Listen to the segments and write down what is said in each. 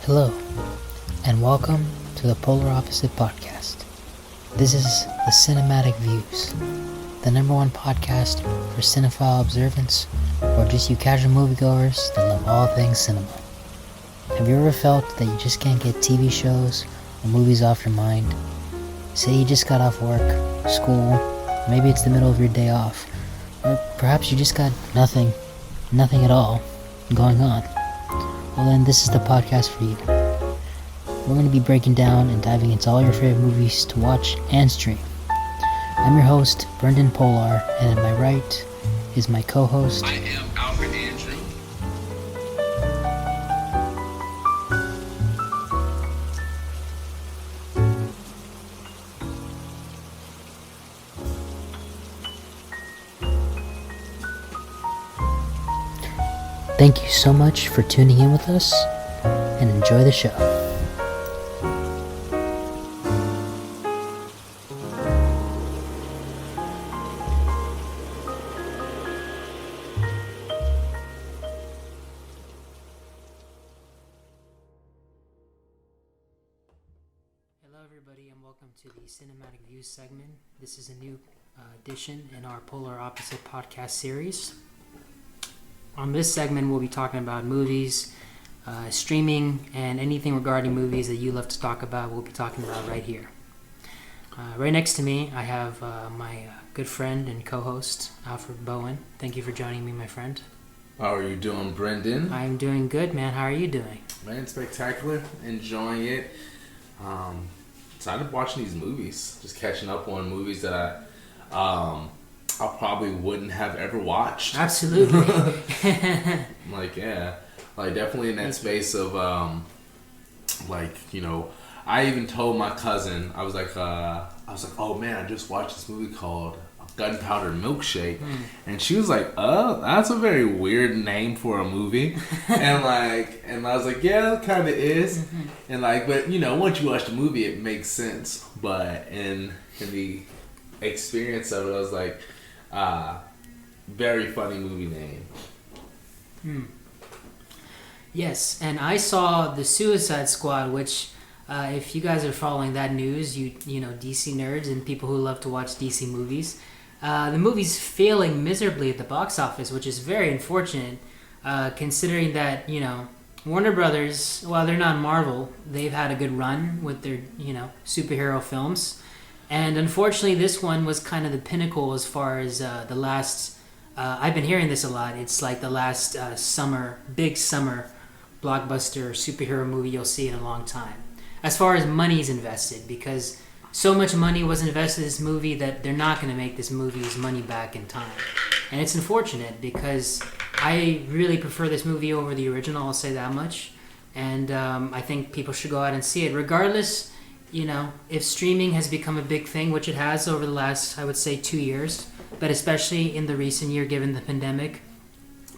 Hello, and welcome to the Polar Opposite Podcast. This is the Cinematic Views, the number one podcast for cinephile observance, or just you casual moviegoers that love all things cinema. Have you ever felt that you just can't get TV shows or movies off your mind? Say you just got off work, school, maybe it's the middle of your day off, or perhaps you just got nothing at all going on. Well then, this is the podcast for you. We're going to be breaking down and diving into all your favorite movies to watch and stream. I'm your host, BrenDen Polar, and at my right is my co-host. I am Alfred Andrew. Thank you so much for tuning in with us, and enjoy the show. Hello everybody, and welcome to the Cinematic Views segment. This is a new addition in our Polar Opposite podcast series. On this segment, we'll be talking about movies, streaming, and anything regarding movies that you love to talk about, we'll be talking about right here. Right next to me, I have my good friend and co-host, Alfred Bowen. Thank you for joining me, my friend. How are you doing, BrenDen? I'm doing good, man. How are you doing? Man, spectacular. Enjoying it. Excited watching these movies. Just catching up on movies that I probably wouldn't have ever watched. Absolutely. Definitely in that space of, I even told my cousin, I was like, oh man, I just watched this movie called Gunpowder Milkshake. And she was like, oh, that's a very weird name for a movie. and I was like, yeah, it kind of is. And but once you watch the movie, it makes sense. But in the experience of it, I was like, very funny movie name. Yes, and I saw The Suicide Squad, which, if you guys are following that news, you know, DC nerds and people who love to watch DC movies, the movie's failing miserably at the box office, which is very unfortunate, considering that, Warner Brothers, while they're not Marvel, they've had a good run with their, superhero films. And unfortunately, this one was kind of the pinnacle as far as the last... I've been hearing this a lot. It's like the last big summer blockbuster superhero movie you'll see in a long time. As far as money's invested, because so much money was invested in this movie that they're not going to make this movie's money back in time. And it's unfortunate because I really prefer this movie over the original, I'll say that much. And I think people should go out and see it. Regardless... if streaming has become a big thing, which it has over the last, I would say, 2 years, but especially in the recent year, given the pandemic,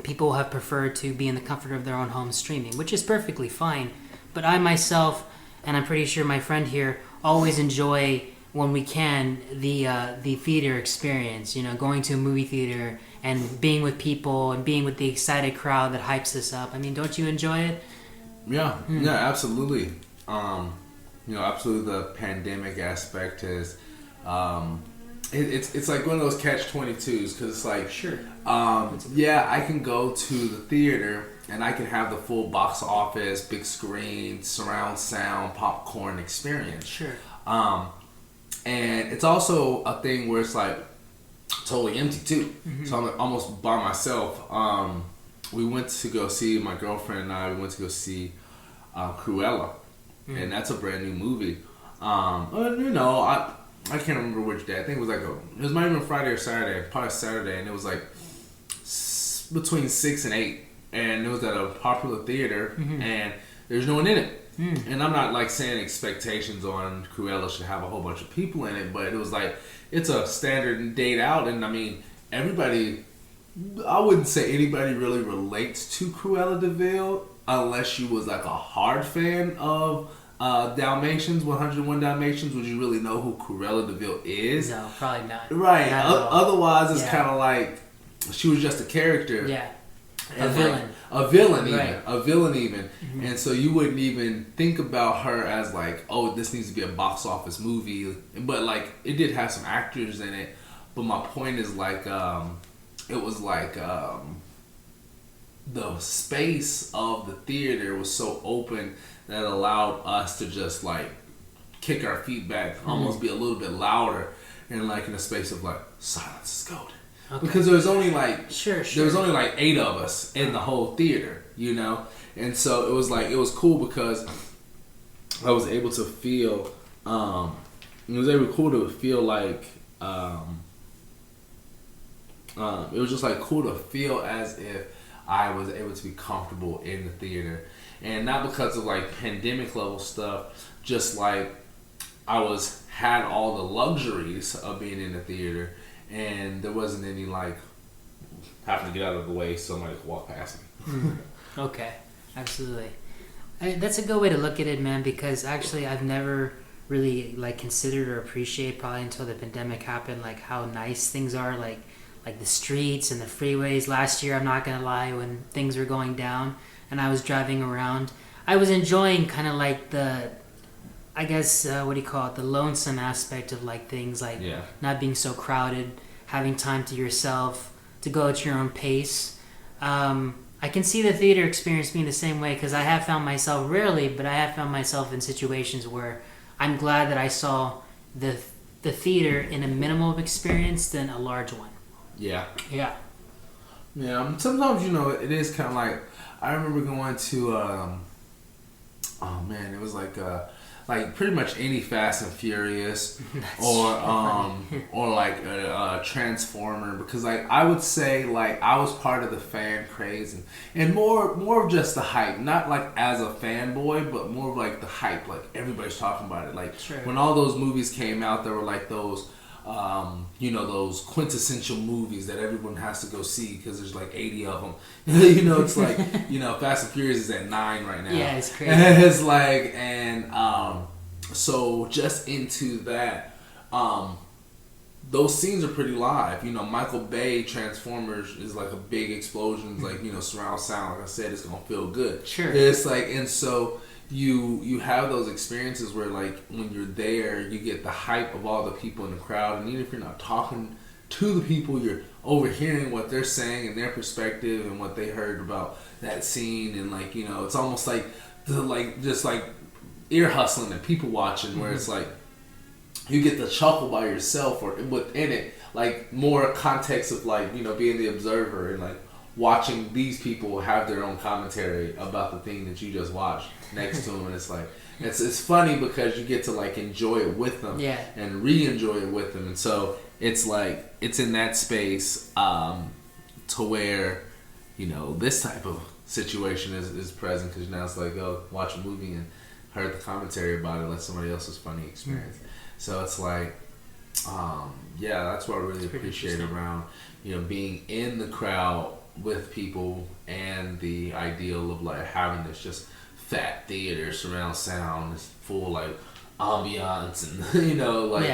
people have preferred to be in the comfort of their own home streaming, which is perfectly fine. But I myself, and I'm pretty sure my friend here, always enjoy, when we can, the theater experience, going to a movie theater and being with people and being with the excited crowd that hypes us up. I mean, don't you enjoy it? Yeah, absolutely. Absolutely, the pandemic aspect is, it's like one of those catch-22s, because it's like, sure, I can go to the theater and I can have the full box office, big screen, surround sound, popcorn experience. Sure. And it's also a thing where it's like totally empty too. So I'm almost by myself. We went to go see, my girlfriend and I, Cruella. And that's a brand new movie. I can't remember which day. I think it was it might have been Friday or Saturday, probably Saturday, and it was like between 6 and 8, and it was at a popular theater, and there's no one in it. And I'm not saying expectations on Cruella should have a whole bunch of people in it, but it was it's a standard date out, and I mean everybody. I wouldn't say anybody really relates to Cruella de Vil unless you was a hard fan of Dalmatians, 101 Dalmatians. Would you really know who Cruella de Vil is? No, probably not. Right. Not Otherwise, it's kind of she was just a character. Yeah. A villain. A villain even. Right. A villain even. Mm-hmm. And so you wouldn't even think about her as like, oh, this needs to be a box office movie. But like, it did have some actors in it. But my point is like, it was like the space of the theater was so open that allowed us to just like kick our feet back, almost be a little bit louder, and like in a space of like silence is golden. Okay. Because there was only like there was only like 8 of us in the whole theater, you know, and so it was like it was cool because I was able to feel it was cool to feel like it was just like cool to feel as if I was able to be comfortable in the theater, and not because of like pandemic level stuff, just like I had all the luxuries of being in the theater, and there wasn't any like having to get out of the way so somebody could walk past me. Okay, absolutely. That's a good way to look at it, man, because actually I've never really like considered or appreciate, probably until the pandemic happened, like how nice things are, like the streets and the freeways. Last year, I'm not gonna lie, when things were going down and I was driving around, I was enjoying kind of like the, I guess, what do you call it, the lonesome aspect of like things, like not being so crowded, having time to yourself, to go at your own pace. I can see the theater experience being the same way, because I have found myself, rarely, but I have found myself in situations where I'm glad that I saw the theater in a minimal experience than a large one. Yeah. Yeah. Yeah. Sometimes, you know, it is kind of like, I remember going to, oh man, it was like pretty much any Fast and Furious or like a Transformer, because like I would say like I was part of the fan craze and more of just the hype, not like as a fanboy, but more of like the hype, like everybody's talking about it. Like when all those movies came out, there were like those you know, those quintessential movies that everyone has to go see because there's like 80 of them. You know, it's like, you know, Fast and Furious is at 9 right now. Yeah, it's crazy. And it's like, and so just into that, those scenes are pretty live. You know, Michael Bay Transformers is like a big explosion. It's like, you know, surround sound. Like I said, it's gonna feel good. Sure. It's like, and so you have those experiences where like when you're there, you get the hype of all the people in the crowd, and even if you're not talking to the people, you're overhearing what they're saying and their perspective and what they heard about that scene, and like, you know, it's almost like just like ear hustling and people watching, where it's like you get the chuckle by yourself or within it, like more context of like, you know, being the observer and like watching these people have their own commentary about the thing that you just watched next to them, and it's like it's funny because you get to like enjoy it with them and re-enjoy it with them, and so it's like it's in that space to where, you know, this type of situation is present, because now it's like, oh, watch a movie and heard the commentary about it, let somebody else's funny experience. So it's like that's what I really appreciate around, you know, being in the crowd with people, and the ideal of like having this just fat theater, surround sound, this full like ambiance, and you know, like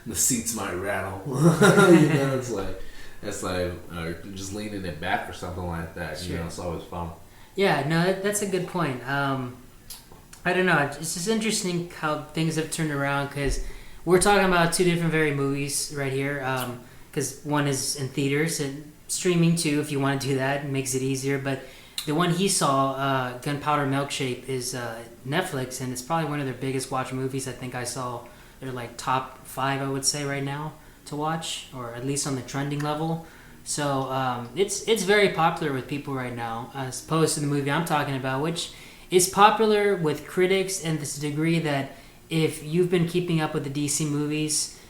the seats might rattle. You know, it's like just leaning it back or something like that. You know, it's always fun. Yeah, no, that's a good point. I don't know, it's just interesting how things have turned around, because we're talking about 2 different very movies right here, because one is in theaters and streaming too, if you want to do that. It makes it easier. But the one he saw, Gunpowder Milkshake, is Netflix, and it's probably one of their biggest watch movies. I think I saw they're like top 5, I would say, right now to watch, or at least on the trending level. So it's very popular with people right now, as opposed to the movie I'm talking about, which is popular with critics in this degree that if you've been keeping up with the DC movies,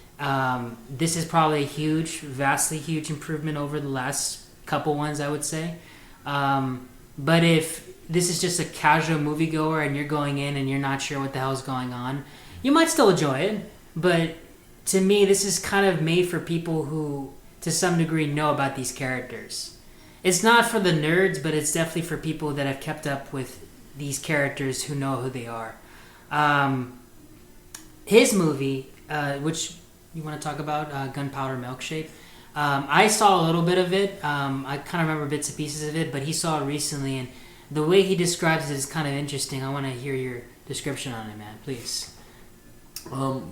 this is probably a vastly huge improvement over the last couple ones, I would say. But if this is just a casual moviegoer and you're going in and you're not sure what the hell is going on, you might still enjoy it. But to me, this is kind of made for people who, to some degree, know about these characters. It's not for the nerds, but it's definitely for people that have kept up with these characters, who know who they are. His movie, which you want to talk about, Gunpowder Milkshake, I saw a little bit of it. I kind of remember bits and pieces of it, but he saw it recently, and the way he describes it is kind of interesting. I want to hear your description on it, man. Please.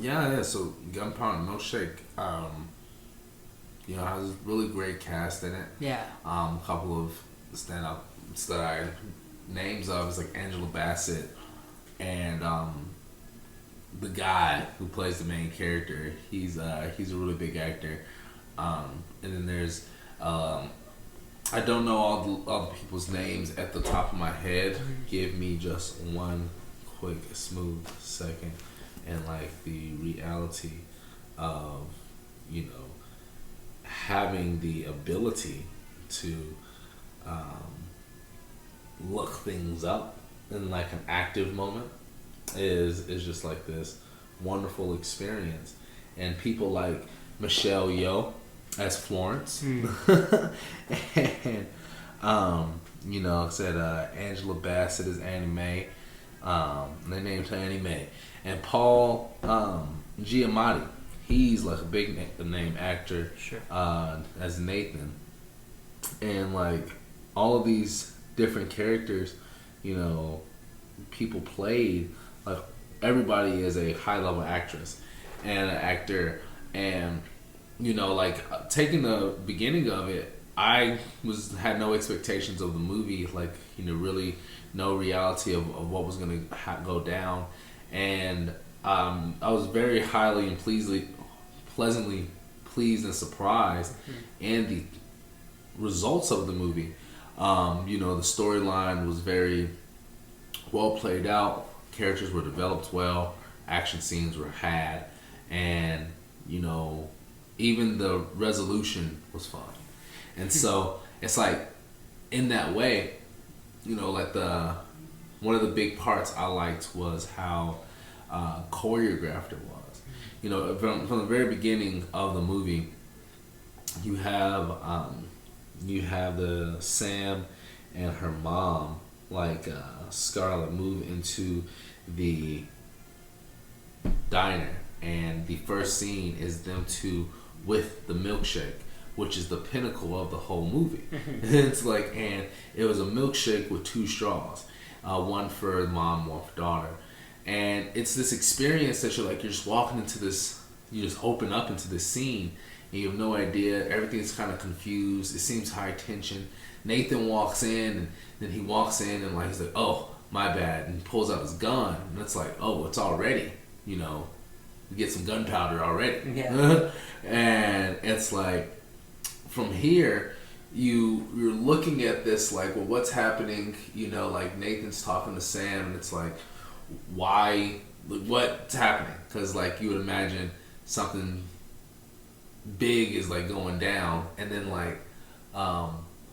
Yeah. So Gunpowder Milkshake, has a really great cast in it. Yeah. A couple of stand-up names of is like Angela Bassett and the guy who plays the main character. He's a really big actor. And then there's I don't know all the people's names at the top of my head. Give me just one quick smooth second. And like the reality of having the ability to look things up in like an active moment is just like this wonderful experience. And people like Michelle Yeoh as Florence, and I said Angela Bassett as Annie Mae. They named her Annie Mae, and Paul Giamatti. He's like a big name actor, Sure. As Nathan, and like all of these different characters, people played. Like everybody is a high level actress and an actor, and like taking the beginning of it, I had no expectations of the movie, like really no reality of what was gonna go down, and I was very highly and pleasantly pleased and surprised, and the results of the movie. The storyline was very well played out. Characters were developed well. Action scenes were had, and even the resolution was fun. And so it's like in that way, like one of the big parts I liked was how choreographed it was. From the very beginning of the movie, you have the Sam and her mom, like Scarlett, move into the diner, and the first scene is them two with the milkshake, which is the pinnacle of the whole movie. It's like, and it was a milkshake with 2 straws, one for mom, one for daughter, and it's this experience that you're just walking into this, you just open up into this scene, and you have no idea. Everything's kind of confused. It seems high tension. Nathan walks in, and then he walks in, and like he's like, "Oh, my bad," and pulls out his gun, and it's like, "Oh, it's already, we get some gunpowder already." Yeah. And it's like, from here, you're looking at this like, well, what's happening? Like Nathan's talking to Sam, and it's like, why? What's happening? Because like you would imagine something big is like going down, and then like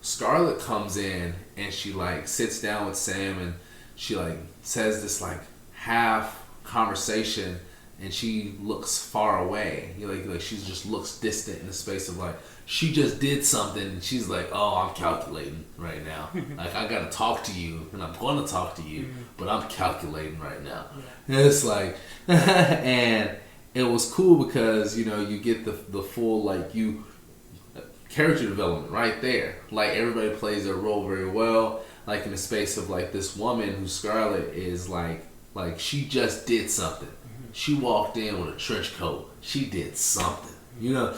Scarlett comes in, and she like sits down with Sam, and she like says this like half conversation, and she looks far away. Like she just looks distant in the space of like she just did something, and she's like, "Oh, I'm calculating right now. Like I gotta talk to you, and I'm gonna talk to you, but I'm calculating right now." Yeah. And it's like, and it was cool because you get the full like character development right there. Like everybody plays their role very well. Like in the space of like this woman who Scarlett is like she just did something. She walked in with a trench coat. She did something, and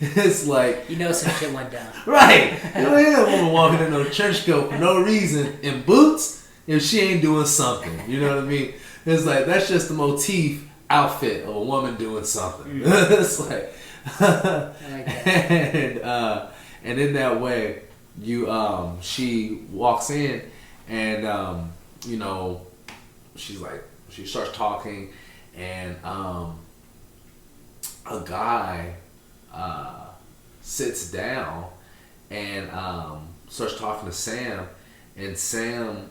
it's like some shit went down. Right. You don't hear that woman walking in no trench coat for no reason in boots if she ain't doing something. You know what I mean? It's like that's just the motif outfit of a woman doing something. It's like, and in that way, she walks in, and she starts talking, and a guy sits down and starts talking to Sam, and Sam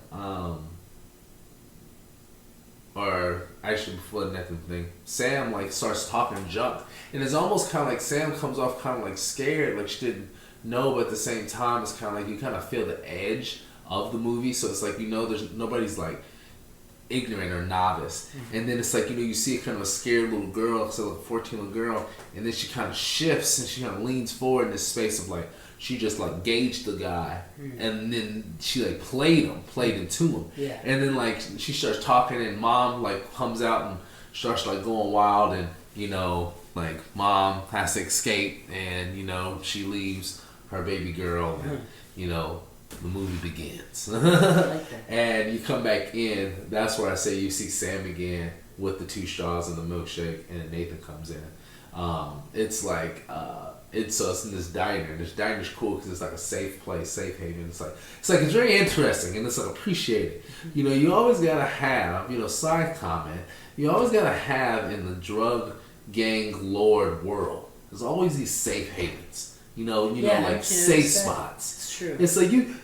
or actually before the Nathan thing, Sam like starts talking junk, and it's almost kind of like Sam comes off kind of like scared, like she didn't know, but at the same time it's kind of like you kind of feel the edge of the movie, so it's like there's nobody's like ignorant or novice. And then it's like, you see kind of a scared little girl, so like a 14 little girl, and then she kind of shifts and she kind of leans forward in this space of like, she just like gauged the guy, and then she like played into him. Yeah. And then like she starts talking, and mom like comes out and starts like going wild, and like mom has to escape, and she leaves her baby girl, and the movie begins. I like that. And you come back in, that's where I say you see Sam again with the 2 straws and the milkshake, and Nathan comes in. It's like it's in this diner. This diner's cool because it's like a safe place, safe haven. It's very interesting, and it's like appreciated. You always gotta have, side comment, you always gotta have in the drug gang lord world, there's always these safe havens. Like safe spots. It's true. It's like you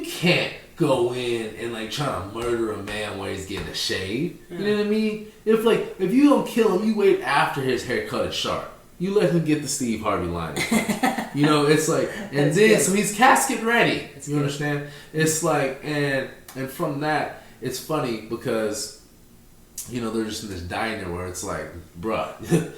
can't go in and like try to murder a man while he's getting a shave. You know what I mean? If you don't kill him, you wait after his haircut is sharp. You let him get the Steve Harvey line. It's like, and then so he's casket ready. You understand? It's like, and from that, it's funny because they're just in this diner where it's like, bruh,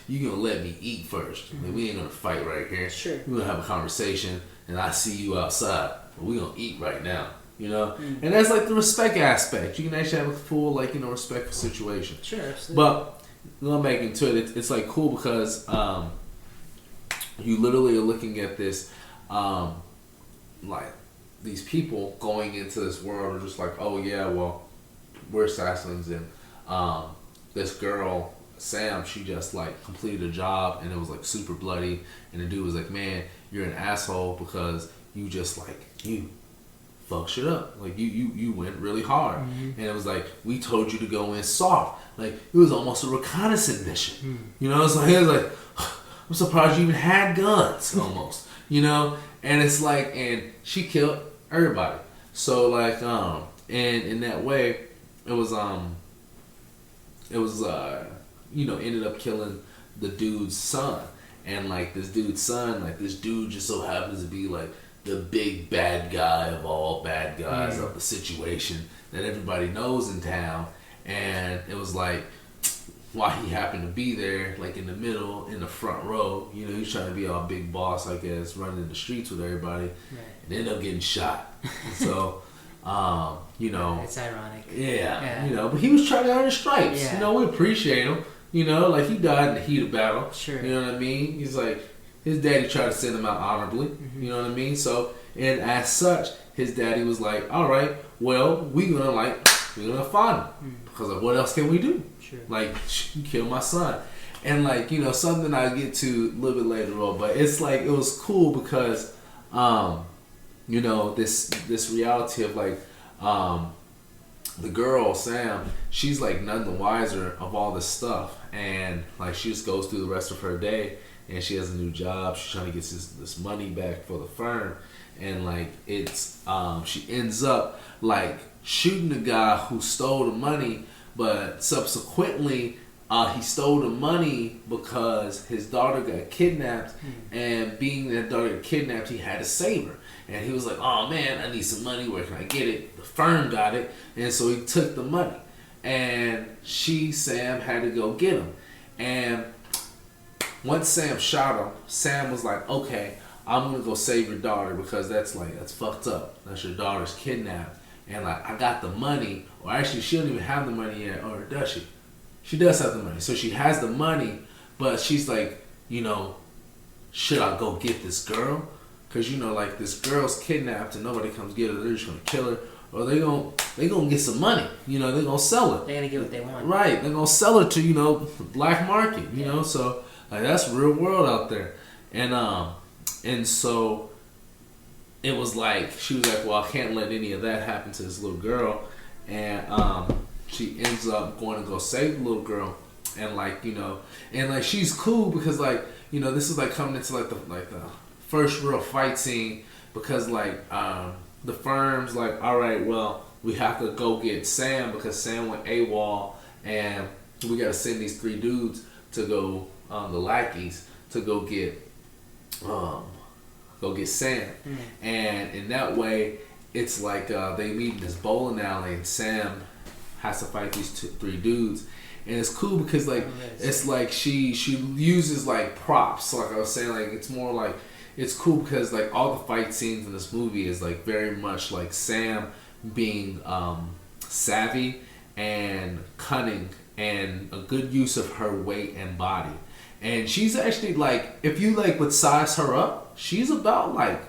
you gonna let me eat first. Like, we ain't gonna fight right here. Sure. We're gonna have a conversation, and I see you outside, but we gonna eat right now. And that's like the respect aspect. You can actually have a full respectful situation. Sure, absolutely. But going back into it, it's like cool because you literally are looking at this, like these people going into this world are just like, oh yeah, well, we're assassins, and this girl Sam, she just like completed a job, and it was like super bloody, and the dude was like, man, you're an asshole because you just like you fuck shit up, like you went really hard. And it was like, we told you to go in soft, like it was almost a reconnaissance mission. It was like I'm surprised you even had guns almost. And it's like, and she killed everybody, so like and in that way it was ended up killing the dude's son. And like this dude's son, like this dude just so happens to be like the big bad guy of all bad guys of the situation that everybody knows in town. And it was like, why he happened to be there, like in the middle, in the front row. He's trying to be all big boss, I guess, running the streets with everybody, and ended up getting shot. So it's ironic. Yeah. But he was trying to earn his stripes. Yeah. We appreciate him. Like he died in the heat of battle. Sure. You know what I mean? He's like, his daddy tried to send him out honorably. You know what I mean? So, and as such, his daddy was like, all right, well, we're gonna find him. Because like, what else can we do? Sure. Like, you killed my son. And like, something I get to a little bit later on, but it's like, it was cool because, this reality of like, the girl, Sam, she's like none the wiser of all this stuff, and like she just goes through the rest of her day, and she has a new job. She's trying to get this money back for the firm, and like it's she ends up like shooting the guy who stole the money, but subsequently he stole the money because his daughter got kidnapped, and being that daughter got kidnapped, he had to save her. And he was like, oh man, I need some money, where can I get it? The firm got it, and so he took the money. And Sam had to go get him. And once Sam shot him, Sam was like, okay, I'm gonna go save your daughter because that's fucked up. That's your daughter's kidnapped. And like, I got the money, or actually she don't even have the money yet, or does she? She does have the money. So she has the money, but she's like, should I go get this girl? Because like this girl's kidnapped and nobody comes get her. They're just gonna kill her, or they gonna get some money. They're gonna sell it. They're gonna get what they want. Right. They're gonna sell it to the black market. So like that's real world out there. And so it was like she was like, well, I can't let any of that happen to this little girl, and she ends up going to go save the little girl, and like and like she's cool because like this is like coming into like the first real fight scene, because like the firm's like, all right, well, we have to go get Sam because Sam went AWOL, and we got to send these 3 dudes to go, the lackeys, to go get Sam. And in that way, it's like they meet in this bowling alley, and Sam has to fight these three dudes. And it's cool because like it's like she uses like props. So like I was saying, like it's more like it's cool because like all the fight scenes in this movie is like very much like Sam being savvy and cunning and a good use of her weight and body. And she's actually like, if you like would size her up, she's about like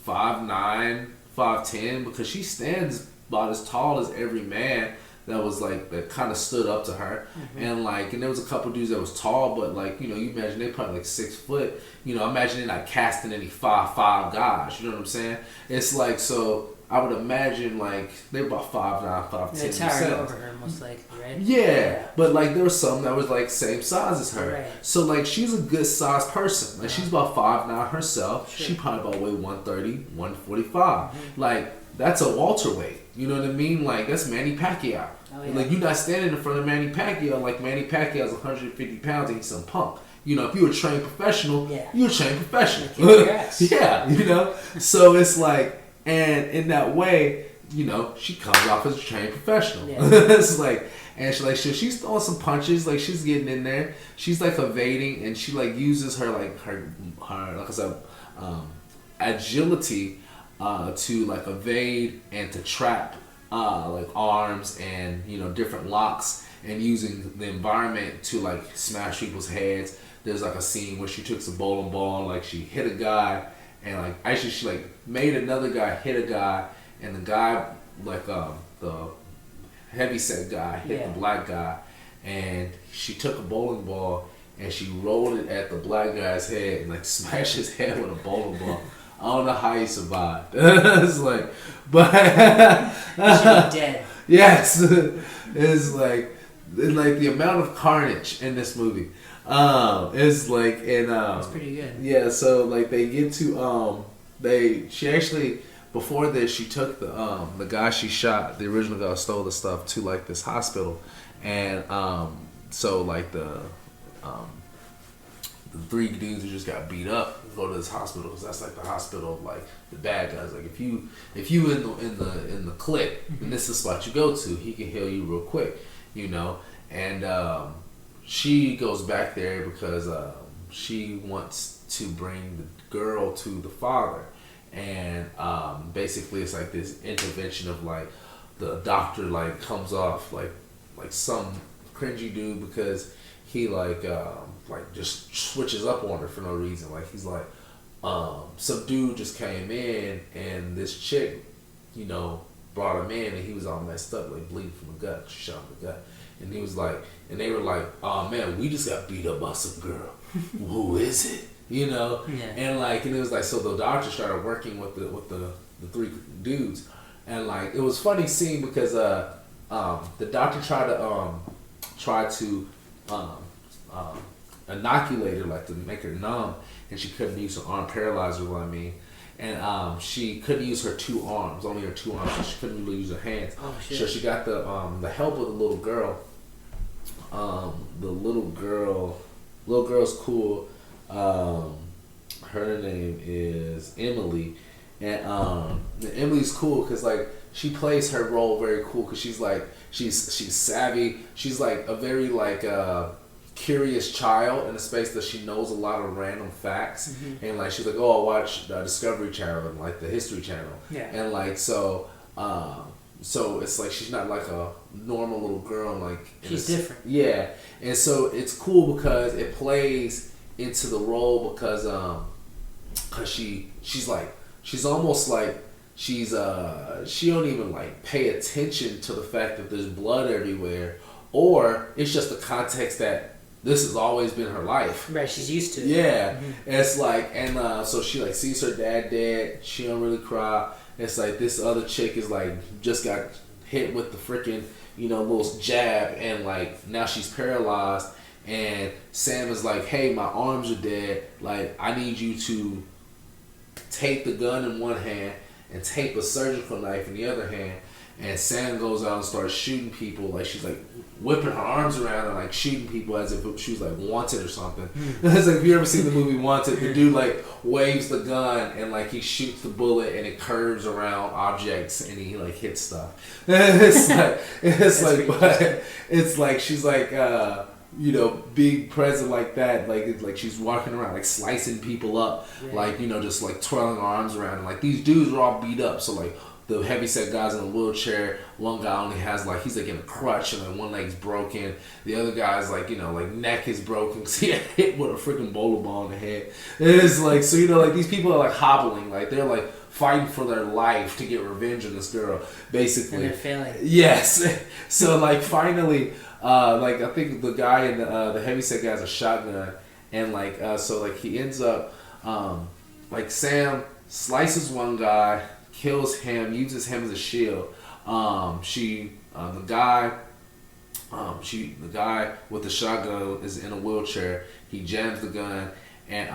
5'9", 5'10", because she stands about as tall as every man that was like that kind of stood up to her. And like, and there was a couple dudes that was tall, but like, you know, you imagine they probably like 6 foot. You know, imagine they're not casting any 5'5" guys. You know what I'm saying? It's like, so I would imagine like they're about 5'9", 5'10". They're towering over her, most likely, right? Yeah, but like there was some that was like same size as her. Right. So like she's a good sized person. Like she's about 5'9" herself. Sure. She probably about weigh 130, 145. Like that's a welterweight. You know what I mean? Like that's Manny Pacquiao. Oh, yeah. Like you're not standing in front of Manny Pacquiao like Manny Pacquiao's 150 pounds and he's some punk. You know, if you're a trained professional, you're a trained professional. Yeah, you know. So it's like, and in that way, you know, she comes off as a trained professional. Yeah. It's like, and she's throwing some punches, like she's getting in there. She's like evading, and she like uses her like her like I said, agility to like evade and to trap like arms and, you know, different locks, and using the environment to like smash people's heads. There's like a scene where she took a bowling ball, like she hit a guy, and like actually she like made another guy hit a guy, and the guy like the heavyset guy hit the black guy, and she took a bowling ball and she rolled it at the black guy's head and like smashed his head with a bowling ball. I don't know how he survived. It's like, but she's dead. Yes, it's like the amount of carnage in this movie. Is like, and it's pretty good. Yeah, so like they get to she actually, before this, she took the guy she shot, the original guy who stole the stuff, to like this hospital, and so like the three dudes who just got beat up go to this hospital, because that's like the hospital of like the bad guys. Like if you in the clique, then this is the spot you go to. He can heal you real quick, you know. And she goes back there because she wants to bring the girl to the father, and basically it's like this intervention of like the doctor like comes off like some cringy dude, because he like just switches up on her for no reason. Like he's like some dude just came in, and this chick, you know, brought him in, and he was all messed up, like bleeding from the gut. She shot him in the gut. And he was like, and they were like, "Oh man, we just got beat up by some girl. Who is it?" You know, and like, and it was like, so the doctor started working with the three dudes, and like it was funny seeing, because the doctor tried to inoculate her, like to make her numb, and she couldn't use her arm, paralyze her. What I mean. And she couldn't use her two arms, only her two arms. So she couldn't really use her hands. Oh, shit. So she got the help of the little girl. The little girl's cool. Her name is Emily, and Emily's cool because like she plays her role very cool, because she's like she's savvy. She's like a very like curious child in a space that she knows a lot of random facts, and like she's like, oh, I watch the Discovery Channel and like the History Channel, and like so it's like she's not like a normal little girl, like she's different. Yeah, and so it's cool because it plays into the role, because she's almost like she don't even like pay attention to the fact that there's blood everywhere, or it's just the context that this has always been her life. Right, she's used to it. Yeah, and it's like, and so she like sees her dad dead. She don't really cry. It's like this other chick is like just got hit with the freaking, you know, little jab, and like now she's paralyzed. And Sam is like, hey, my arms are dead. Like I need you to take the gun in one hand and tape a surgical knife in the other hand. And Sam goes out and starts shooting people. Like, she's like whipping her arms around and like shooting people as if she was like wanted or something. It's like, if you ever seen the movie Wanted, the dude like waves the gun and like he shoots the bullet and it curves around objects and he like hits stuff. It's like she's like being present like that, like it's like she's walking around like slicing people up, like just like twirling her arms around, and like these dudes are all beat up, so like the heavyset guy's in a wheelchair, one guy only has like, he's like in a crutch and like one leg's broken, the other guy's like like neck is broken because he got hit with a freaking bowler ball in the head. It's like, so like these people are like hobbling, like they're like fighting for their life to get revenge on this girl, basically. And they're failing. Yes. So like finally, like I think the guy in the heavyset guy has a shotgun, and like so like he ends up like Sam slices one guy, kills him, uses him as a shield. The guy with the shotgun is in a wheelchair. He jams the gun, and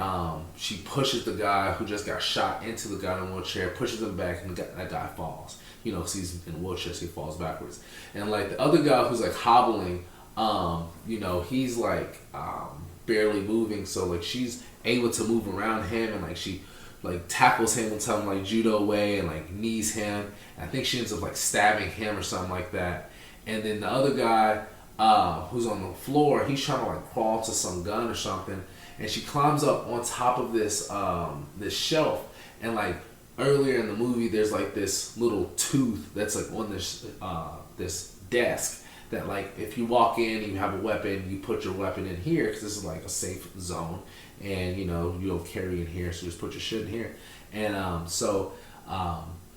she pushes the guy who just got shot into the guy in the wheelchair, pushes him back, and that guy falls. Because he's in a wheelchair, so he falls backwards. And like the other guy who's like hobbling, he's like barely moving, so like she's able to move around him, and like she like tackles him and tells him like judo way and like knees him. And I think she ends up like stabbing him or something like that. And then the other guy who's on the floor, he's trying to like crawl to some gun or something, and she climbs up on top of this this shelf, and like earlier in the movie there's like this little tooth that's like on this this desk that like if you walk in and you have a weapon, you put your weapon in here because this is like a safe zone, and you don't carry in here, so just put your shit in here. And so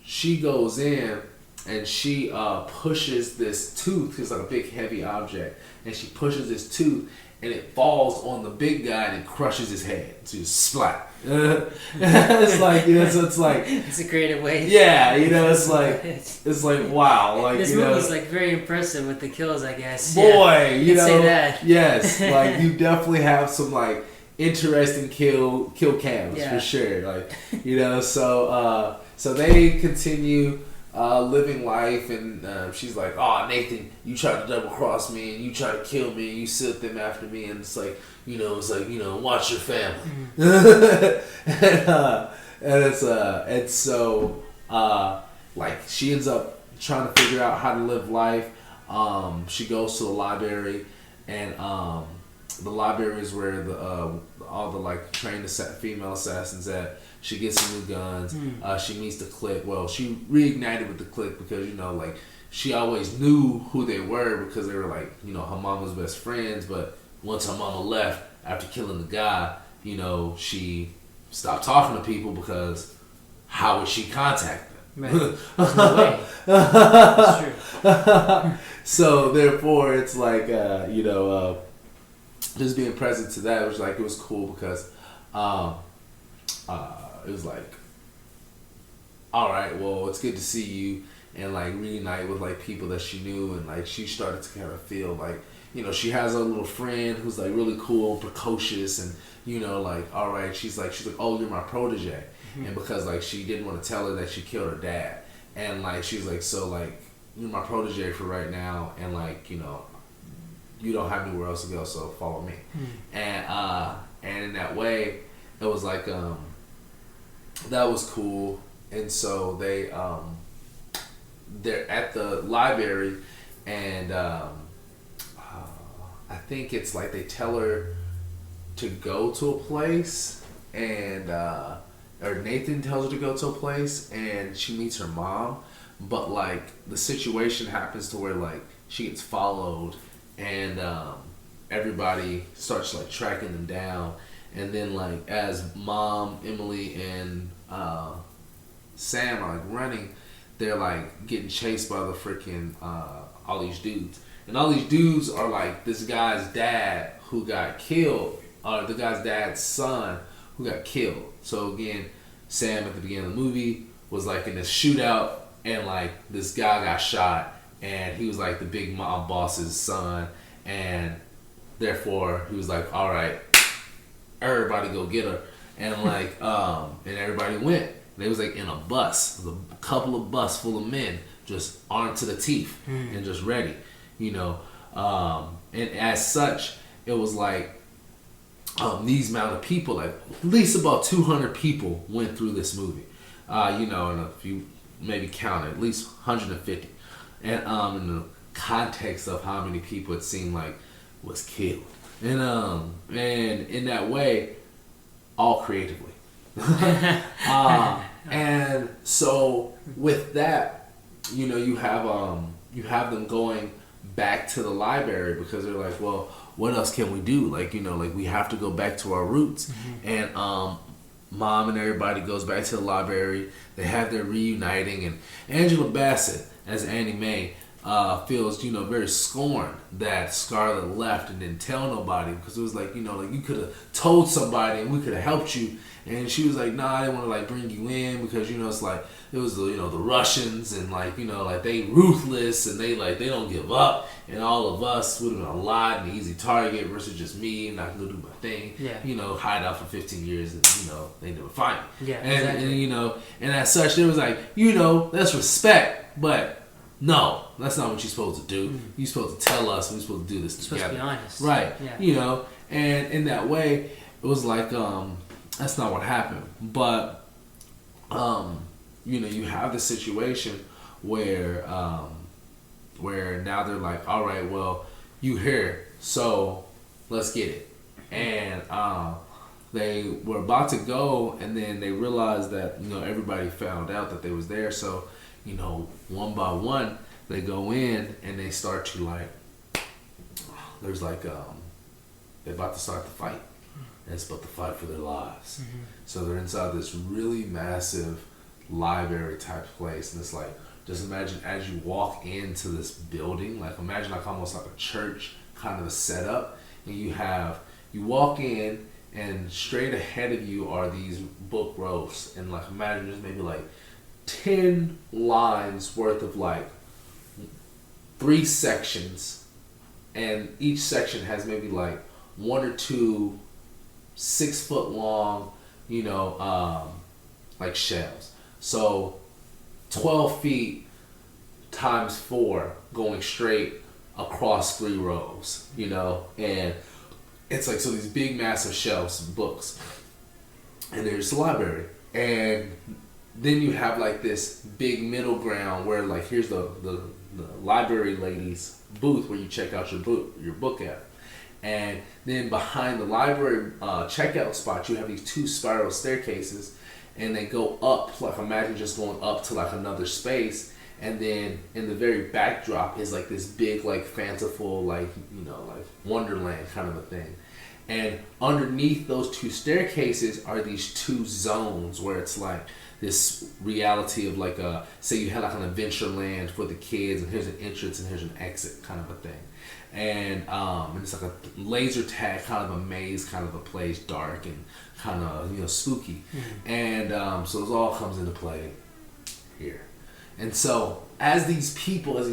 she goes in and she pushes this tooth, it's like a big heavy object, and she pushes this tooth and it falls on the big guy and it crushes his head. So just splat. It's like, so it's like, it's a creative way. Yeah, it's like wow, like this movie's like very impressive with the kills, I guess. Boy, you say that. Yes, like you definitely have some like interesting kill cams for sure. Like so they continue living life, and she's like, "Oh, Nathan, you tried to double cross me, and you tried to kill me, and you sent them after me," and it's like, watch your family. And so like she ends up trying to figure out how to live life. She goes to the library, and the library is where all the like trained female assassins at. She gets some new guns. She meets the clique. Well, she reignited with the clique because like she always knew who they were because they were like her mama's best friends. But once her mama left after killing the guy, she stopped talking to people because how would she contact them? Right. There's no way. That's true. So therefore, it's like just being present to that was like, it was cool because it was like, all right, well, it's good to see you, and like reunite with like people that she knew, and like she started to kind of feel like she has a little friend who's like really cool, precocious, and like, all right, she's like, oh, you're my protege. And because like she didn't want to tell her that she killed her dad, and like she's like, so like you're my protege for right now, and like you don't have anywhere else to go, so follow me. And in that way, it was like that was cool. And so they're at the library, and I think it's like they tell her to go to a place, and or Nathan tells her to go to a place, and she meets her mom, but like the situation happens to where like she gets followed, and everybody starts like tracking them down, and then like as mom, Emily, and Sam are like running, they're like getting chased by the freaking all these dudes, and all these dudes are like this guy's dad who got killed, or the guy's dad's son who got killed. So again, Sam at the beginning of the movie was like in this shootout, and like this guy got shot, and he was like the big mob boss's son, and therefore he was like, all right, everybody go get her, and like and everybody went. They was like in a bus, a couple of bus full of men just armed to the teeth and just ready, you know. And as such, it was like these amount of people, like at least about 200 people went through this movie, you know, and if you maybe count it, at least 150, and in the context of how many people it seemed like was killed, and in that way, all creatively. And so with that, you know, you have them going back to the library because they're like, well, what else can we do? Like, you know, like we have to go back to our roots. And mom and everybody goes back to the library. They have their reuniting, and Angela Bassett as Annie Mae feels, you know, very scorned that Scarlett left and didn't tell nobody, because it was like, you know, like you could have told somebody and we could have helped you. And she was like, nah, I didn't want to like bring you in because, you know, it's like it was the, you know, the Russians, and like, you know, like they ruthless and they don't give up, and all of us would have been a lot and easy target versus just me, and I can go do my thing, you know, hide out for 15 years and, you know, they never find me. And you know, and as such, it was like, you know, that's respect, but no, that's not what you're supposed to do. You're supposed to tell us, we're supposed to do this together. Supposed to be honest. Right. Yeah. You know, and in that way, it was like, that's not what happened. But, you know, you have the situation where now they're like, all right, well, you here, so let's get it. And they were about to go, and then they realized that, you know, everybody found out that they was there. So, you know, one by one, they go in and they start to like, there's like, they're about to start the fight. And it's about to fight for their lives. So they're inside this really massive library type place, and it's like, just imagine as you walk into this building, like imagine like almost like a church kind of a setup, and you walk in, and straight ahead of you are these book rows, and like imagine there's maybe like 10 lines worth of like 3 sections, and each section has maybe like 1 or 2 6-foot long, you know, like shelves. So 12 feet times 4 going straight across 3 rows, you know, and it's like, so these big massive shelves of books, and there's the library, and then you have like this big middle ground where like here's the library lady's booth where you check out your book at. And then behind the library checkout spot, you have these 2 spiral staircases, and they go up, like imagine just going up to like another space, and then in the very backdrop is like this big like fanciful like, you know, like Wonderland kind of a thing. And underneath those 2 staircases are these 2 zones where it's like this reality of like say you had like an adventure land for the kids, and here's an entrance and here's an exit kind of a thing. And it's like a laser tag kind of a maze kind of a place, dark and kind of, you know, spooky. And so it all comes into play here. And so as these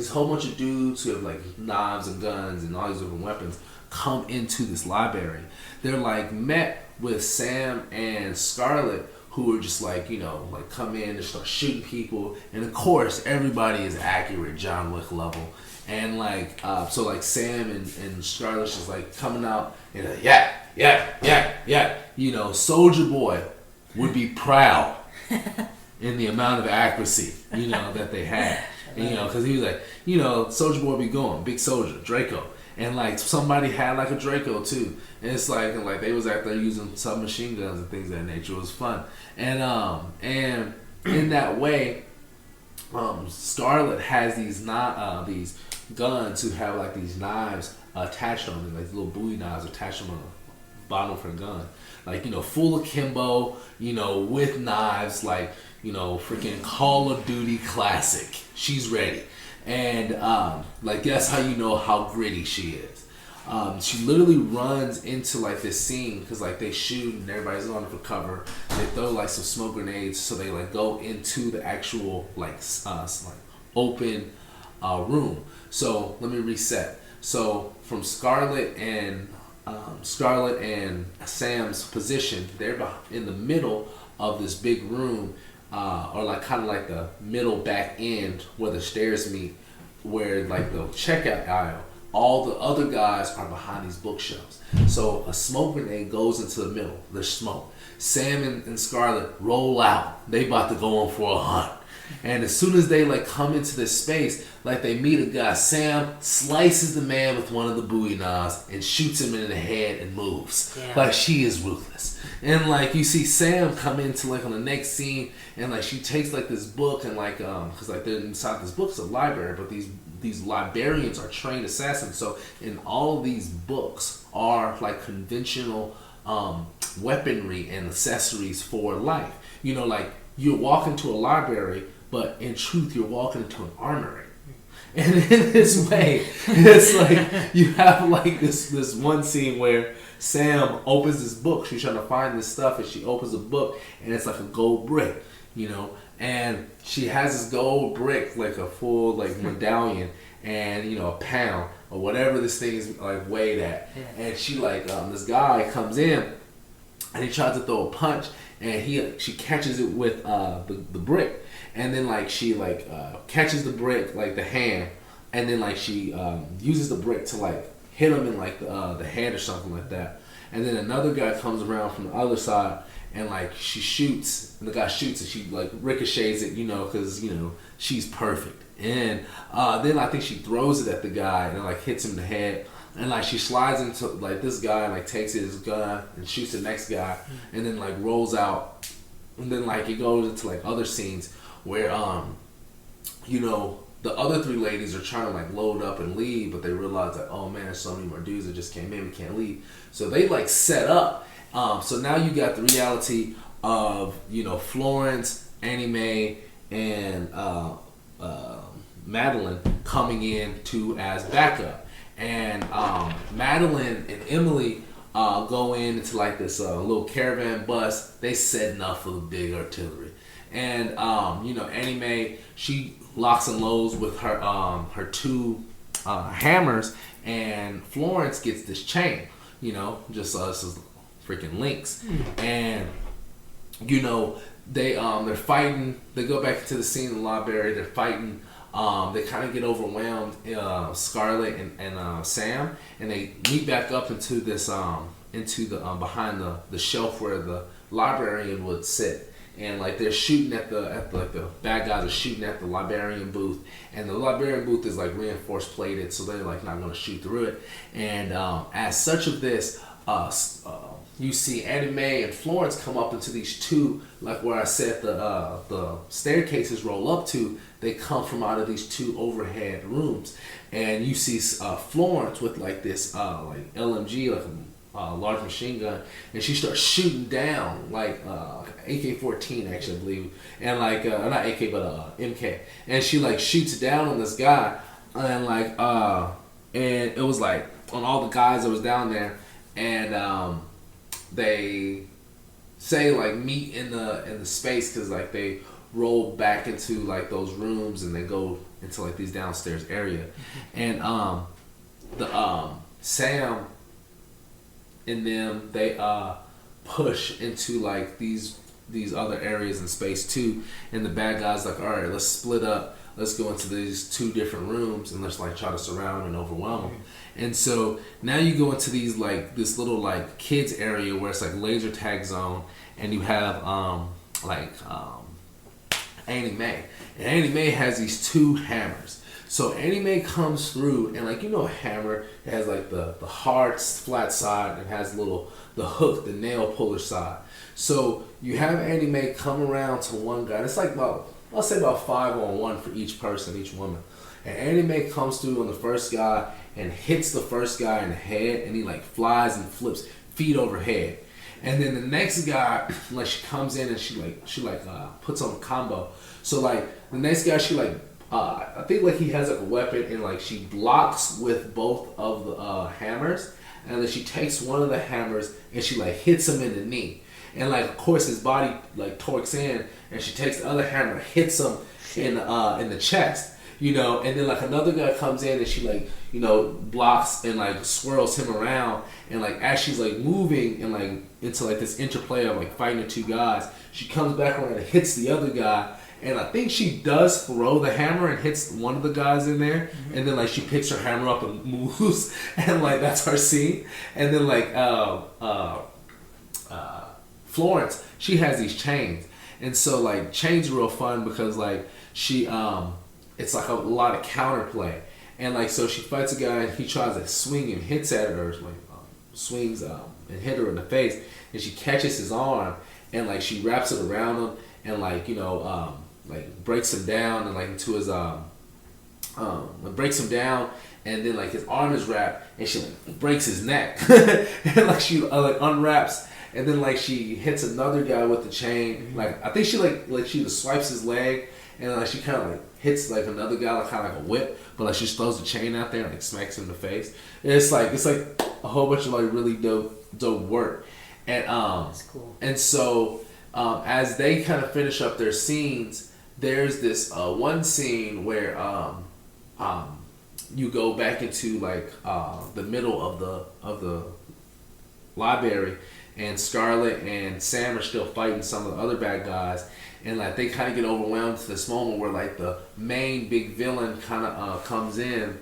whole bunch of dudes who have like knives and guns and all these different weapons come into this library, they're like met with Sam and Scarlett, who are just like, you know, like come in and start shooting people. And of course, everybody is accurate, John Wick level. And like, so like Sam and Scarlett's just like coming out and like, yeah. You know, Soldier Boy would be proud in the amount of accuracy, you know, that they had. And, you know, because he was like, you know, Soldier Boy be going, big soldier, Draco. And like somebody had like a Draco too. And it's like, and like they was out there using submachine guns and things of that nature. It was fun. And in that way, Scarlett has these guns who have like these knives attached on them, like little Bowie knives attached on the bottom of her gun, like, you know, full akimbo, you know, with knives, like, you know, freaking Call of Duty classic. She's ready, and like that's how you know how gritty she is. She literally runs into like this scene because like they shoot and everybody's on for cover. They throw like some smoke grenades, so they like go into the actual like open room. So let me reset. So from Scarlett and Sam's position, they're in the middle of this big room or like kind of like the middle back end where the stairs meet, where like the checkout aisle, all the other guys are behind these bookshelves. So a smoke grenade goes into the middle. There's smoke. Sam and Scarlett roll out. They about to go on for a hunt. And as soon as they like come into this space, like they meet a guy, Sam slices the man with one of the Bowie knives and shoots him in the head and moves. Yeah. Like she is ruthless. And like you see Sam come into like on the next scene, and like she takes like this book and like because like they're inside this book's a library, but these librarians are trained assassins. So in all of these books are like conventional weaponry and accessories for life. You know, like you walk into a library, but in truth, you're walking into an armory. And in this way, it's like you have like this one scene where Sam opens this book. She's trying to find this stuff, and she opens a book, and it's like a gold brick, you know. And she has this gold brick, like a full like medallion, and you know, a pound or whatever this thing is like weighed at. And she like this guy comes in, and he tries to throw a punch, and she catches it with the brick. And then like she like catches the brick, like the hand, and then like she uses the brick to like hit him in like the head or something like that. And then another guy comes around from the other side, and like she shoots, and the guy shoots, and she like ricochets it, you know, because you know she's perfect. And then I think she throws it at the guy, and it like hits him in the head. And like she slides into like this guy, and like takes his gun and shoots the next guy, and then like rolls out. And then like it goes into like other scenes where you know, the other three ladies are trying to like load up and leave, but they realize that, oh man, there's so many more dudes that just came in, we can't leave. So they like set up. So now you got the reality of, you know, Florence, Annie Mae, and Madeline coming in to as backup. And Madeline and Emily go into like this little caravan bus. They setting up for the big artillery. And you know, Annie Mae, she locks and loads with her her two hammers, and Florence gets this chain, you know, just as freaking links. And you know, they're fighting. They go back into the scene in the library. They're fighting. They kind of get overwhelmed, Scarlett and Sam, and they meet back up into this into the behind the shelf where the librarian would sit. And like they're shooting at the like the bad guys are shooting at the librarian booth, and the librarian booth is like reinforced plated, so they're like not going to shoot through it. And as such of this, you see Annie Mae and Florence come up into these two, like where I said the staircases roll up to. They come from out of these two overhead rooms, and you see Florence with like this like LMG, like a large machine gun, and she starts shooting down like AK-14 actually, I believe, and like not AK but MK, and she like shoots down on this guy, and like and it was like on all the guys that was down there, and they say like meet in the space, because like they roll back into like those rooms, and they go into like these downstairs area, and the Sam and them, they push into like these other areas in space too, and the bad guys like, all right, let's split up, let's go into these two different rooms, and let's like try to surround and overwhelm them. And so now you go into these like this little like kids area where it's like laser tag zone, and you have Annie Mae, and Annie Mae has these two hammers. So Annie Mae comes through, and like, you know, a hammer, it has like the hard flat side, and it has the hook, the nail puller side. So you have Annie Mae come around to one guy. It's like I'll say about 5-on-1 for each person, each woman. And Annie Mae comes through on the first guy and hits the first guy in the head, and he like flies and flips feet over head. And then the next guy, like she comes in and she puts on a combo. So like the next guy, she like I think like he has like a weapon, and like she blocks with both of the hammers, and then she takes one of the hammers and she like hits him in the knee, and like of course his body like torques in, and she takes the other hammer, hits him in the chest. you know, and then like another guy comes in and she like, you know, blocks and like swirls him around, and like as she's like moving and like into like this interplay of like fighting the two guys, she comes back around and hits the other guy. And I think she does throw the hammer and hits one of the guys in there. And then, like, she picks her hammer up and moves. And, like, that's her scene. And then, like, Florence, she has these chains. And so, like, chains are real fun because, like, she, it's like a lot of counterplay. And, like, so she fights a guy and he tries to swing and hits at her, like, swings and hit her in the face. And she catches his arm and, like, she wraps it around him and, like, you know, like breaks him down and like into his breaks him down, and then like his arm is wrapped and she like breaks his neck and like she like unwraps, and then like she hits another guy with the chain. Like I think she like she swipes his leg, and like she kind of like hits like another guy like kind of like a whip, but like she just throws the chain out there and like smacks him in the face. And it's like a whole bunch of like really dope work, and that's cool. And so as they kind of finish up their scenes, there's this one scene where you go back into like the middle of the library, and Scarlett and Sam are still fighting some of the other bad guys, and like they kind of get overwhelmed to this moment where like the main big villain kind of comes in.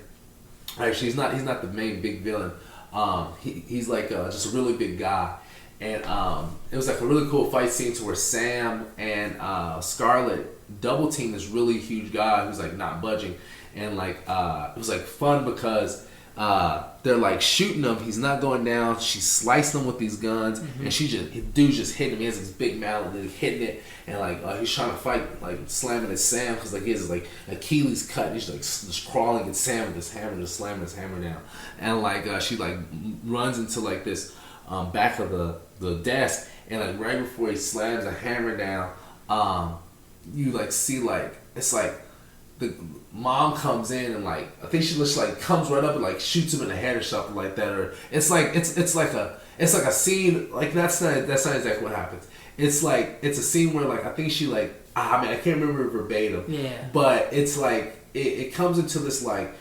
Actually, he's not the main big villain. He's like just a really big guy. And it was like a really cool fight scene to where Sam and Scarlett double team this really huge guy who's like not budging, and like it was like fun because they're like shooting him, he's not going down, she's slicing him with these guns, and dude's just hitting him. He has this big mallet and he's hitting it, and like he's trying to fight, like slamming at Sam because like he has like Achilles cut, and he's like just crawling at Sam with his hammer, just slamming his hammer down, and like she like runs into like this back of the desk, and like right before he slams a hammer down, you like see like it's like the mom comes in and like I think she just like comes right up and like shoots him in the head or something like that, or it's like it's like a scene like that's not exactly what happens. It's like it's a scene where like I think she like I mean I can't remember verbatim, but it's like it comes into this like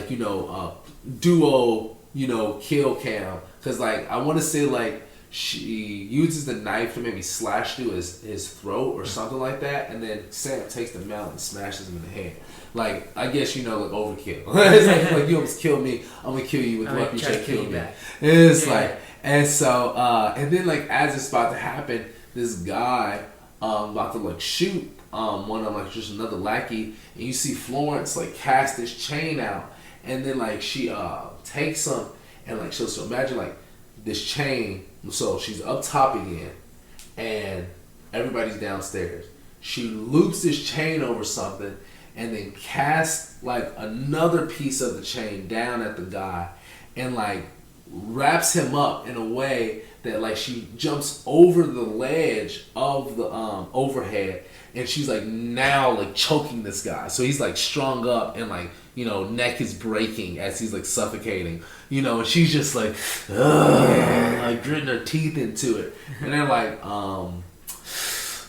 you know duo, you know, kill cam, because like I want to say like she uses the knife to maybe slash through his throat or something like that, and then Sam takes the mallet and smashes him in the head. Like I guess you know like overkill. It's like you almost killed me, I'm gonna kill you with what you should kill me. It's like, and so and then like as it's about to happen, this guy about to like shoot one of like just another lackey, and you see Florence like cast this chain out, and then like she takes him, and like so imagine like this chain. So she's up top again, and everybody's downstairs. She loops this chain over something, and then casts like another piece of the chain down at the guy, and like wraps him up in a way that like she jumps over the ledge of the overhead, and she's like now like choking this guy. So he's like strung up and like, you know, neck is breaking as he's like suffocating, you know, and she's just like, like gritting her teeth into it. And they're like,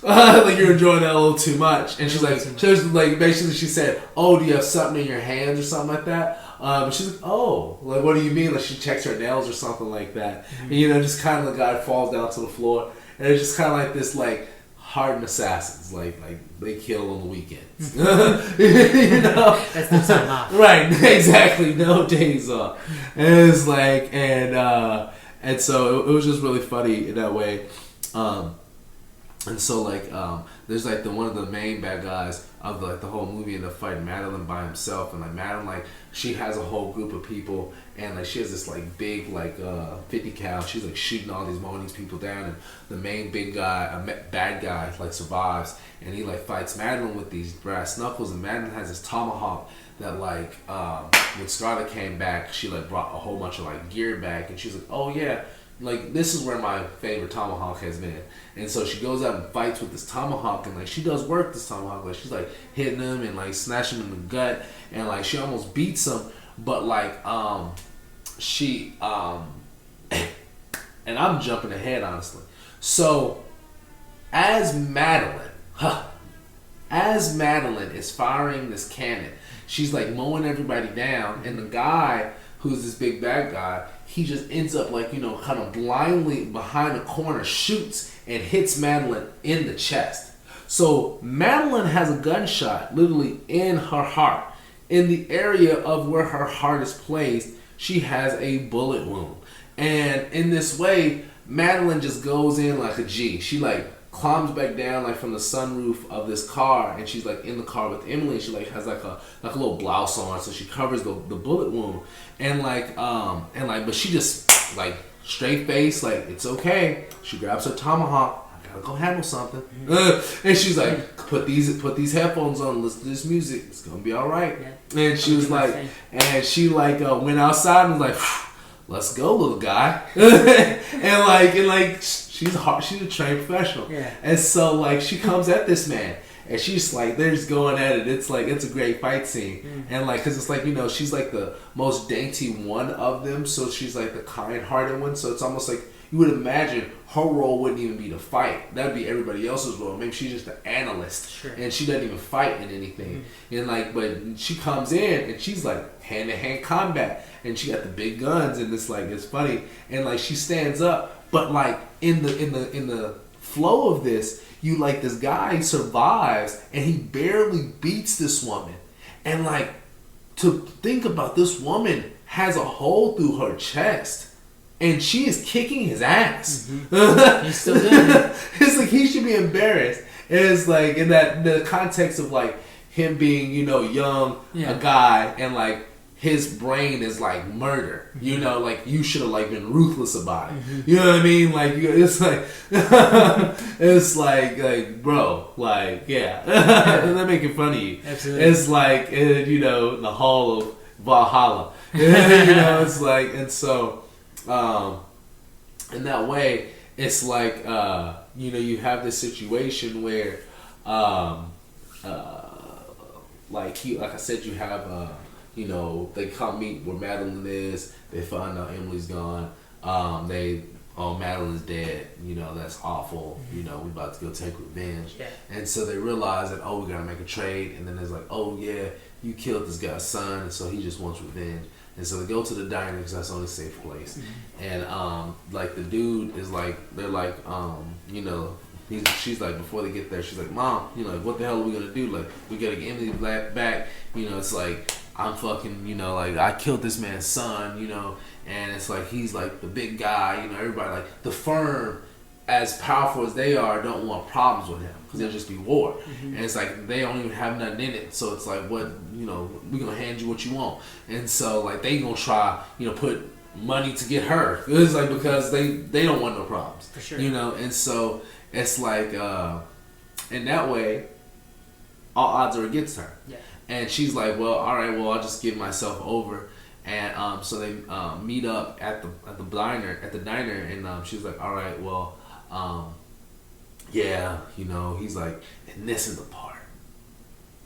like you're enjoying that a little too much. And she's like, basically she said, oh, do you have something in your hands or something like that? And she's like, oh, like what do you mean? Like she checks her nails or something like that. And, you know, just kind of the guy falls down to the floor, and it's just kind of like this like hardened assassins, like they kill on the weekends. You know, that's no time off. Right, exactly, no days off. And it's like, and so it was just really funny in that way. And so like there's like one of the main bad guys of the whole movie end up fighting Madeline by himself, and like Madeline, like she has a whole group of people, and like she has this like big like 50 cal. She's like shooting all these people down, and the main big guy, bad guy, like survives, and he like fights Madeline with these brass knuckles, and Madeline has this tomahawk that like when Scarlett came back, she like brought a whole bunch of like gear back, and she's like, oh yeah, like this is where my favorite tomahawk has been. And so she goes out and fights with this tomahawk, and like she does work this tomahawk, like she's like hitting him and like snatching him in the gut, and like she almost beats him, but like she and I'm jumping ahead honestly. So as Madeline is firing this cannon, she's like mowing everybody down, and the guy who's this big bad guy, he just ends up like, you know, kind of blindly behind the corner, shoots and hits Madeline in the chest. So Madeline has a gunshot literally in her heart. In the area of where her heart is placed, she has a bullet wound. And in this way, Madeline just goes in like a G. She like climbs back down like from the sunroof of this car, and she's like in the car with Emily, and she like has like a little blouse on, so she covers the bullet wound. And but she just like straight face, like it's okay. She grabs her tomahawk. I gotta go handle something. And she's like, put these headphones on, listen to this music, it's gonna be all right. Yeah. And she was like, and she like went outside and was like, let's go, little guy. and she's a trained professional. Yeah. And so like she comes at this man, and she's like, they're just going at it. It's like, it's a great fight scene. And like, cause it's like, you know, she's like the most dainty one of them, so she's like the kind-hearted one. So it's almost like you would imagine her role wouldn't even be to fight. That'd be everybody else's role. Maybe she's just an analyst, sure, and she doesn't even fight in anything. And like, but she comes in and she's like hand-to-hand combat, and she got the big guns, and it's like, it's funny. And like she stands up, but like in the flow of this, you like, this guy survives and he barely beats this woman. And like, to think about, this woman has a hole through her chest, and she is kicking his ass. He's still doing it. It's like, he should be embarrassed. And it's like, in the context of like him being, you know, young, a guy, and like his brain is like murder. You know, like you should have like been ruthless about it. You know what I mean? Like, it's like it's like bro, like, yeah. They're making fun of you. Absolutely. It's like, you know, the hall of Valhalla. You know, it's like, and so in that way, it's like, you know, you have this situation where like I said, you have you know, they come meet where Madeline is. They find out Emily's gone. Madeline's dead. You know, that's awful. You know, we about to go take revenge. Yeah. And so they realize that, we gotta make a trade. And then there's like, yeah, you killed this guy's son, and so he just wants revenge. And so they go to the diner because that's the only safe place. And like the dude is like, they're like, you know, she's like, before they get there, she's like, Mom, you know, like, what the hell are we gonna do? Like, we gotta get Emily back. You know, it's like, I'm fucking, you know, like, I killed this man's son, you know, and it's like, he's like the big guy, you know, everybody, like, the firm, as powerful as they are, don't want problems with him, because there'll just be war. And it's like, they don't even have nothing in it, so it's like, what, you know, we're gonna hand you what you want. And so, like, they gonna try, you know, put money to get her. It's like, because they don't want no problems. For sure. You know, and so, it's like, in that way, all odds are against her. Yeah. And she's like, well, all right, well, I'll just give myself over. And so they meet up at the diner, and she's like, all right, well, yeah, you know, he's like, and this is the part.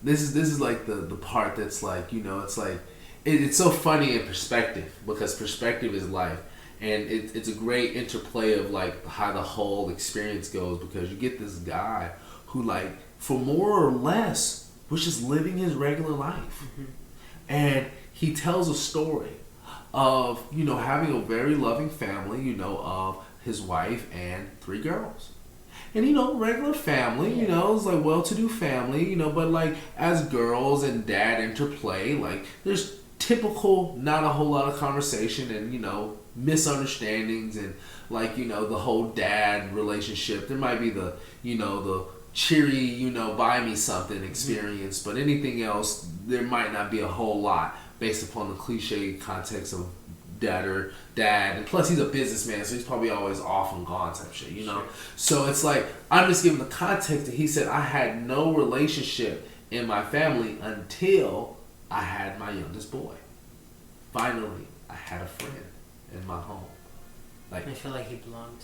This is like the part that's like, you know, it's like, it's so funny in perspective, because perspective is life. And it's a great interplay of like how the whole experience goes, because you get this guy who, like, for more or less, was just living his regular life. And he tells a story of, you know, having a very loving family, you know, of his wife and 3 girls. And, you know, regular family, you know, it's like well-to-do family, you know, but like as girls and dad interplay, like there's typical, not a whole lot of conversation and, you know, misunderstandings and like, you know, the whole dad relationship. There might be the, you know, the cheery, you know, buy me something experience, but anything else, there might not be a whole lot based upon the cliche context of dad, and plus he's a businessman, so he's probably always off and gone type shit, you know. Sure. So it's like, I'm just giving the context that he said, I had no relationship in my family until I had my youngest boy. Finally, I had a friend in my home. Like, I feel like he belonged.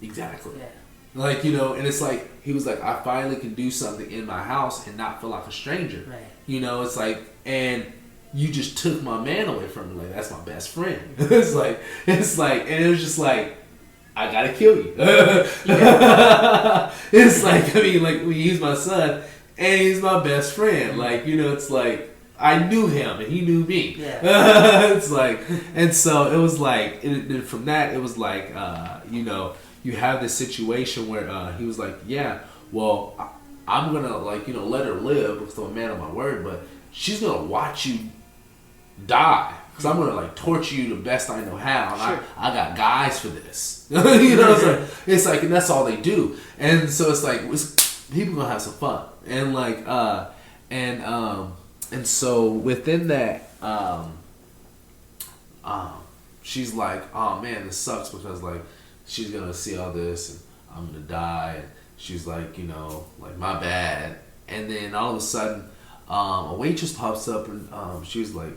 Exactly. Yeah. Like, you know, and it's like, he was like, I finally can do something in my house and not feel like a stranger. Right. You know, it's like, and you just took my man away from me. Like, that's my best friend. It's like, and it was just like, I gotta kill you. It's like, I mean, like, he's my son and he's my best friend. Like, you know, it's like, I knew him and he knew me. Yeah. It's like, and so it was like, from that, it was like, you know, you have this situation where he was like, yeah, well, I'm gonna like, you know, let her live because I'm a man of my word, but she's gonna watch you die because I'm gonna like torture you the best I know how, and sure. I got guys for this. You know, it's like, and that's all they do, and so it's like people gonna have some fun, and like, and so within that, she's like, oh man, this sucks because like she's gonna see all this and I'm gonna die, and she's like, you know, like my bad, and then all of a sudden, a waitress pops up and she was like,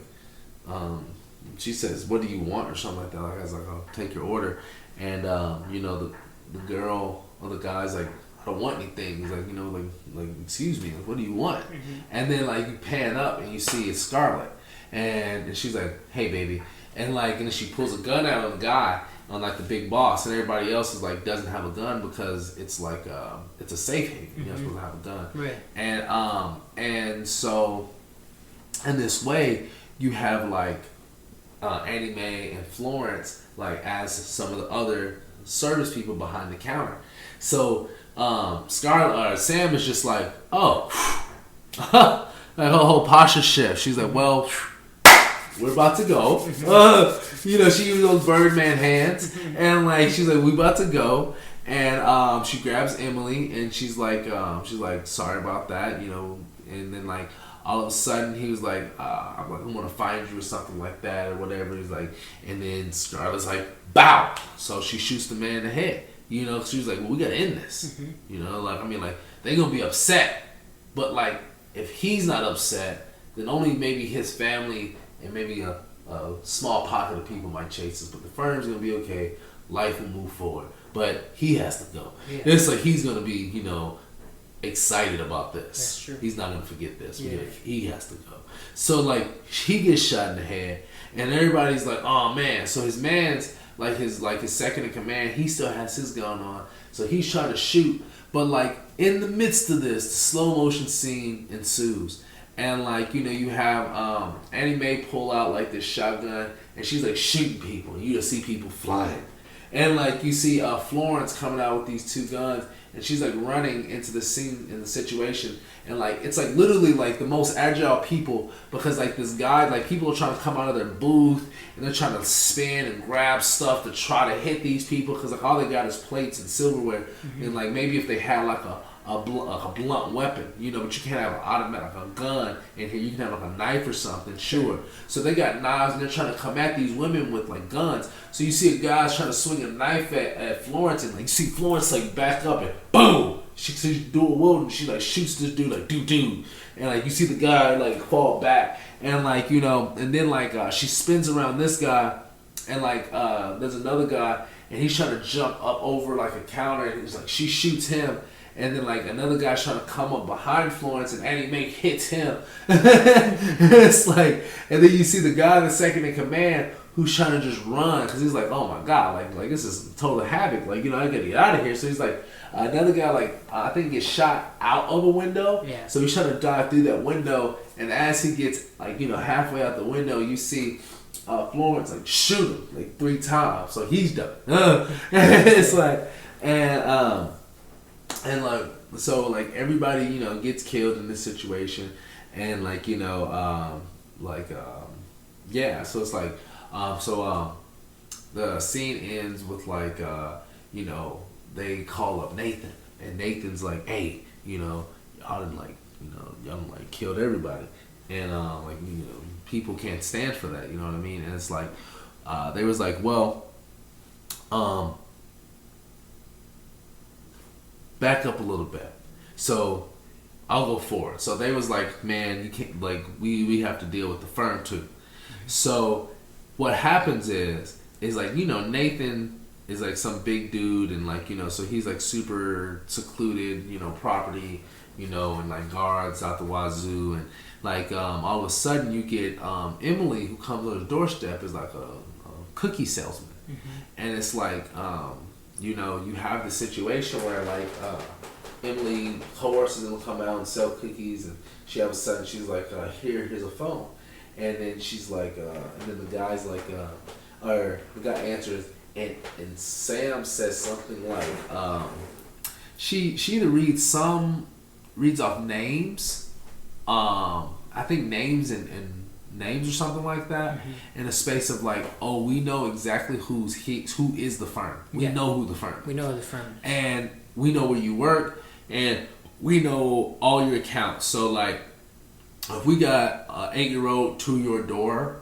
she says, "What do you want?" or something like that. Like I was like, "I'll take your order," and you know, the girl or the guy's like, "I don't want anything." He's like, you know, like excuse me, like, what do you want? Mm-hmm. And then like you pan up and you see it's Scarlett, and she's like, "Hey baby," and like, and then she pulls a gun out of the guy on like the big boss, and everybody else is like doesn't have a gun because it's like it's a safe haven. You're not supposed to have a gun, right? And so in this way you have like Annie Mae and Florence like as some of the other service people behind the counter. So Sam is just like, oh, like her whole posture shift. She's like, well, we're about to go. You know, she used those Birdman hands, and like she's like, we about to go, and she grabs Emily, and she's like, sorry about that, you know, and then like all of a sudden he was like, I'm gonna find you or something like that or whatever. He's like, and then Scarlett's like, bow. So she shoots the man in the head. You know, she was like, well, we gotta end this. You know, like I mean, like they gonna be upset, but like if he's not upset, then only maybe his family and maybe a small pocket of people might chase us. But the firm's gonna be okay. Life will move forward. But he has to go. Yeah. It's like he's gonna be, you know, excited about this. That's true. He's not gonna forget this. Yeah. He has to go. So like he gets shot in the head, and everybody's like, "Oh man!" So his man's his second in command. He still has his gun on, so he's trying to shoot. But like in the midst of this, the slow motion scene ensues, and like you know you have Annie Mae pull out like this shotgun, and she's like shooting people. And you just see people flying, and like you see Florence coming out with these two guns. And she's like running into the scene in the situation, and like it's like literally like the most agile people because like this guy, like people are trying to come out of their booth and they're trying to spin and grab stuff to try to hit these people because like all they got is plates and silverware, and like maybe if they had like a blunt weapon, you know, but you can't have an automatic, like a gun in here. You can have like a knife or something, sure. So they got knives and they're trying to come at these women with like guns. So you see a guy's trying to swing a knife at Florence, and like you see Florence like back up and boom, she's doing a whoa, and she like shoots this dude like doo, and like you see the guy like fall back, and like you know, and then like she spins around this guy, and like there's another guy, and he's trying to jump up over like a counter, and it's like she shoots him. And then like another guy's trying to come up behind Florence, and Annie Mae hits him. It's like, and then you see the guy, the second in command, who's trying to just run because he's like, oh my god, like this is total havoc. Like you know, I gotta get out of here. So he's like, another guy like I think gets shot out of a window. Yeah. So he's trying to dive through that window, and as he gets like you know halfway out the window, you see Florence like shoot him like 3 times. So he's done. It's like and like so like everybody you know gets killed in this situation, and like you know yeah, so it's like the scene ends with like you know they call up Nathan, and Nathan's like, hey, you know y'all done like you know y'all done like killed everybody, and like you know people can't stand for that, you know what I mean? And it's like they was like, well back up a little bit. So I'll go forward. So they was like, man, you can't like we have to deal with the firm too. So what happens is like, you know, Nathan is like some big dude, and like, you know, so he's like super secluded, you know, property, you know, and like guards out the wazoo, and like all of a sudden you get Emily, who comes on the doorstep, is like a cookie salesman. And it's like you know, you have the situation where like Emily coerces him to come out and sell cookies, and she all of a sudden she's like, here's a phone, and then she's like, and then the guy's like, or the guy answers, and Sam says something like, she either reads off names, I think names and names or something like that, in a space of like, oh, we know exactly who is the firm. We know who the firm is. We know who the firm is. And we know where you work, and we know all your accounts. So like, if we got an 8-year-old to your door,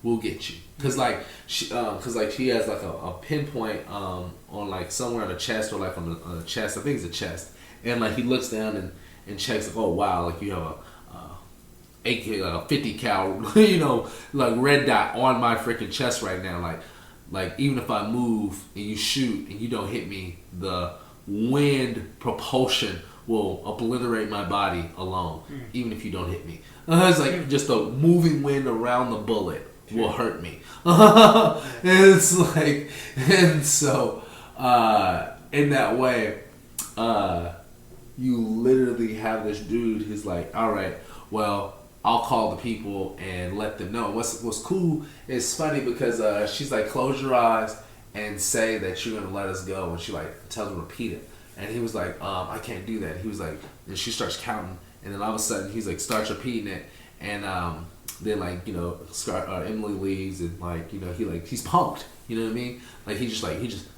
we'll get you. Cause she has like a pinpoint on like somewhere on the chest, or like on the chest. I think it's a chest. And like he looks down and checks like, oh wow, like you have a 50 cal, like red dot on my freaking chest right now. Like even if I move and you shoot and you don't hit me, the wind propulsion will obliterate my body alone, even if you don't hit me. It's like just a moving wind around the bullet will hurt me. It's like, and so in that way, you literally have this dude who's like, all right, well, I'll call the people and let them know. What's cool is funny because she's like, close your eyes and say that you're gonna let us go, and she like tells him to repeat it, and he was like, I can't do that. He was like, and she starts counting, and then all of a sudden he's like starts repeating it, and then like Emily leaves, and like he's punked. You know what I mean? Like he just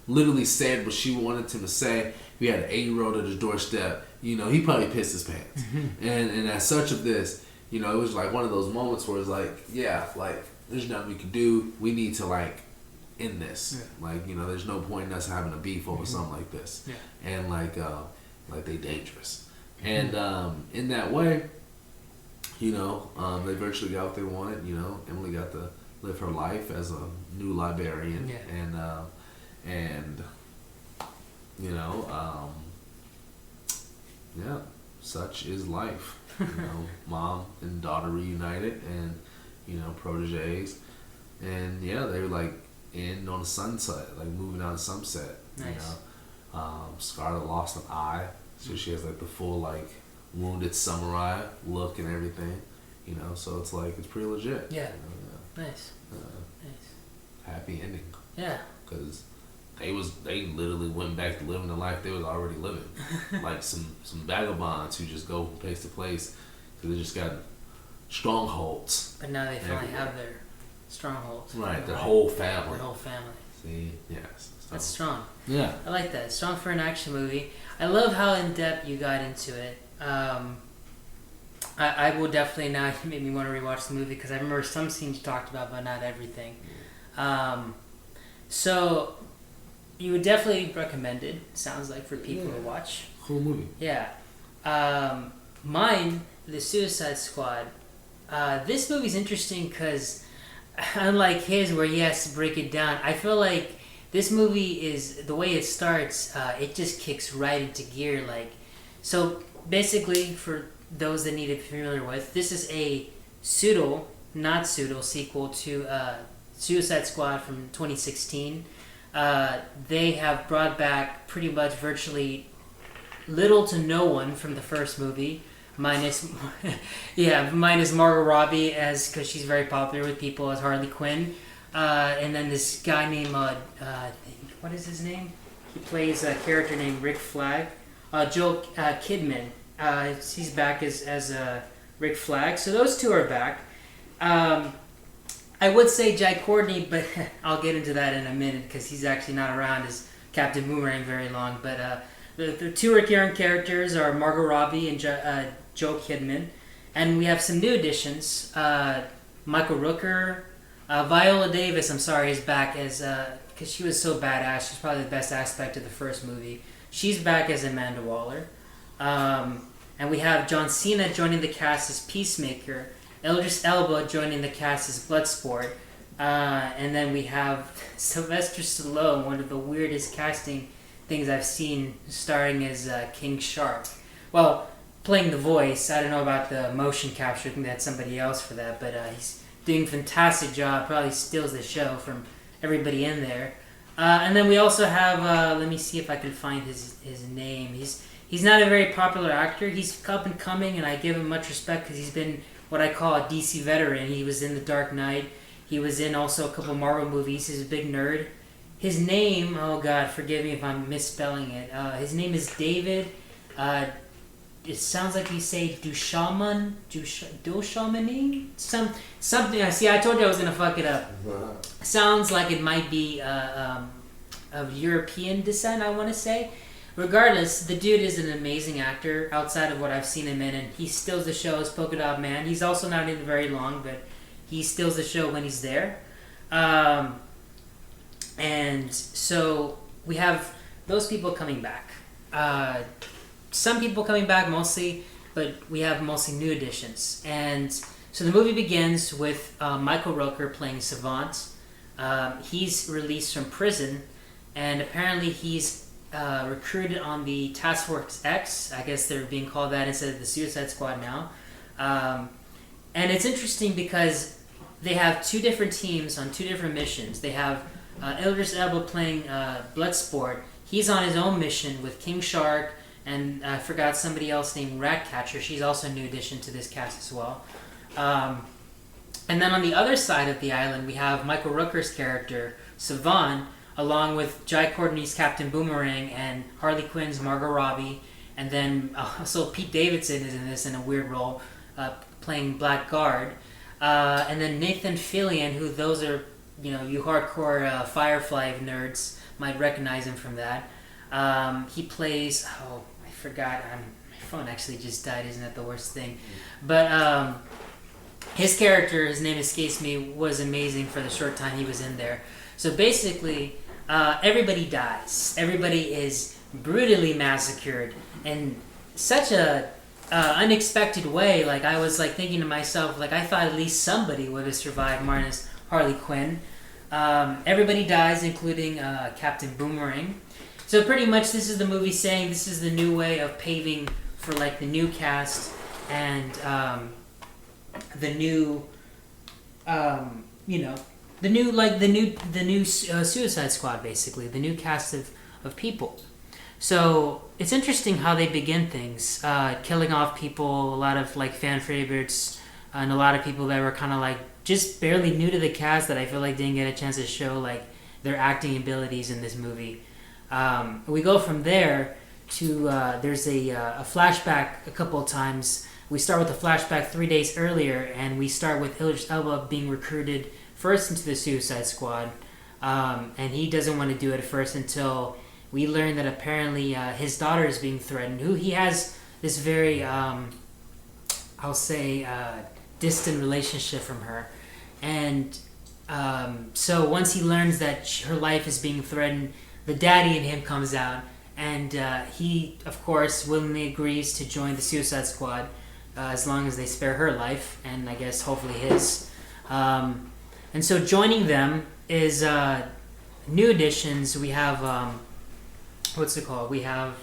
literally said what she wanted him to say. We had an 8-year-old at his doorstep. He probably pissed his pants, and as such of this. It was like one of those moments where it's like, yeah, like there's nothing we can do. We need to like end this. Yeah. Like there's no point in us having a beef over something like this. Yeah. And like they dangerous. And in that way, they virtually got what they wanted. Emily got to live her life as a new librarian. Yeah. And yeah, such is life. Mom and daughter reunited, and proteges, and they're like in on the sunset, like moving on sunset. Nice. Scarlett lost an eye, so she has like the full like wounded samurai look and everything. So it's like it's pretty legit. Yeah. Nice. Nice. Happy ending. Yeah. Because they literally went back to living the life they was already living. Like some vagabonds who just go from place to place because they just got strongholds. But now they finally have their strongholds. Right, their whole family. Their whole family. See, yes. That's strong. Yeah. I like that. Strong for an action movie. I love how in depth you got into it. I will definitely now make me want to rewatch the movie because I remember some scenes you talked about, but not everything. So. You would definitely recommend it, sounds like, for people to watch. Cool movie. Yeah. Mine, The Suicide Squad. This movie's interesting because, unlike his where he has to break it down, I feel like this movie is, the way it starts, it just kicks right into gear. So basically, for those that need to be familiar with, this is a not pseudo sequel to Suicide Squad from 2016. They have brought back pretty much virtually little to no one from the first movie, minus Margot Robbie because she's very popular with people as Harley Quinn, and then this guy named what is his name? He plays a character named Rick Flag, Joel Kidman. He's back as Rick Flag. So those two are back. I would say Jai Courtney, but I'll get into that in a minute because he's actually not around as Captain Boomerang very long. But the two recurring characters are Margot Robbie and Joe Kidman. And we have some new additions. Michael Rooker. Viola Davis, is back as... because she was so badass. She's probably the best aspect of the first movie. She's back as Amanda Waller. And we have John Cena joining the cast as Peacemaker. Idris Elba joining the cast as Bloodsport. And then we have Sylvester Stallone, one of the weirdest casting things I've seen, starring as King Shark. Well, playing the voice. I don't know about the motion capture. I think they had somebody else for that. But he's doing a fantastic job. Probably steals the show from everybody in there. And then we also have, let me see if I can find his name. He's not a very popular actor. He's up and coming, and I give him much respect because he's been what I call a DC veteran. He was in The Dark Knight. He was in also a couple Marvel movies. He's a big nerd. His name, oh God, forgive me if I'm misspelling it. His name is David. It sounds like you say Duchamani? Something. See, I told you I was gonna fuck it up. Sounds like it might be of European descent, I want to say. Regardless, the dude is an amazing actor outside of what I've seen him in, and he steals the show as Polka Dot Man. He's also not in it very long, but he steals the show when he's there. And so we have those people coming back. Some people coming back mostly, but we have mostly new additions. And so the movie begins with Michael Rooker playing Savant. He's released from prison, and apparently he's recruited on the Task Force X. I guess they're being called that instead of the Suicide Squad now. And it's interesting because they have two different teams on two different missions. They have Idris Elba playing Bloodsport. He's on his own mission with King Shark, and I forgot somebody else named Ratcatcher. She's also a new addition to this cast as well. And then on the other side of the island, we have Michael Rooker's character, Savan, along with Jai Courtney's Captain Boomerang and Harley Quinn's Margot Robbie. And then also Pete Davidson is in this in a weird role, playing Blackguard. And then Nathan Fillion, who those are, you hardcore Firefly nerds might recognize him from that. He plays, I forgot, my phone actually just died, isn't that the worst thing? But his character, his name escapes me, was amazing for the short time he was in there. So basically, everybody dies. Everybody is brutally massacred in such a unexpected way. Like, I was thinking to myself, I thought at least somebody would have survived, minus Harley Quinn. Everybody dies, including Captain Boomerang. So pretty much this is the movie saying this is the new way of paving for the new cast and the new the new Suicide Squad, basically the new cast of people. So it's interesting how they begin things, killing off people, a lot of fan favorites, and a lot of people that were kind of just barely new to the cast that I feel didn't get a chance to show their acting abilities in this movie. We go from there to there's a flashback a couple of times. We start with a flashback 3 days earlier, and we start with Idris Elba being recruited first into the Suicide Squad, and he doesn't want to do it first until we learn that apparently his daughter is being threatened. Who he has this very, I'll say, distant relationship from her, and so once he learns that her life is being threatened, the daddy in him comes out, and he, of course, willingly agrees to join the Suicide Squad as long as they spare her life, and I guess hopefully his. And so joining them is new additions. We have, we have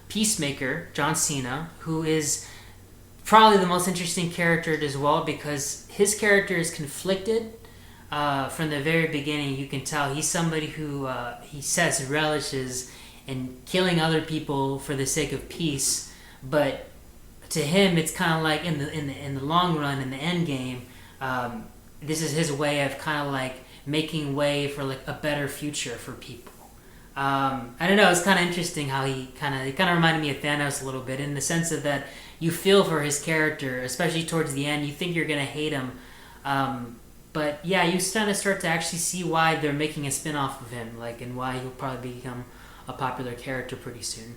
Peacemaker, John Cena, who is probably the most interesting character as well because his character is conflicted. From the very beginning, you can tell he's somebody who he says relishes in killing other people for the sake of peace, but to him, it's kind of in the long run, in the end game, this is his way of kind of making way for a better future for people. I don't know. It's kind of interesting how it kind of reminded me of Thanos a little bit in the sense of that you feel for his character, especially towards the end. You think you're gonna hate him. But yeah, you kind of start to actually see why they're making a spin-off of him, and why he'll probably become a popular character pretty soon.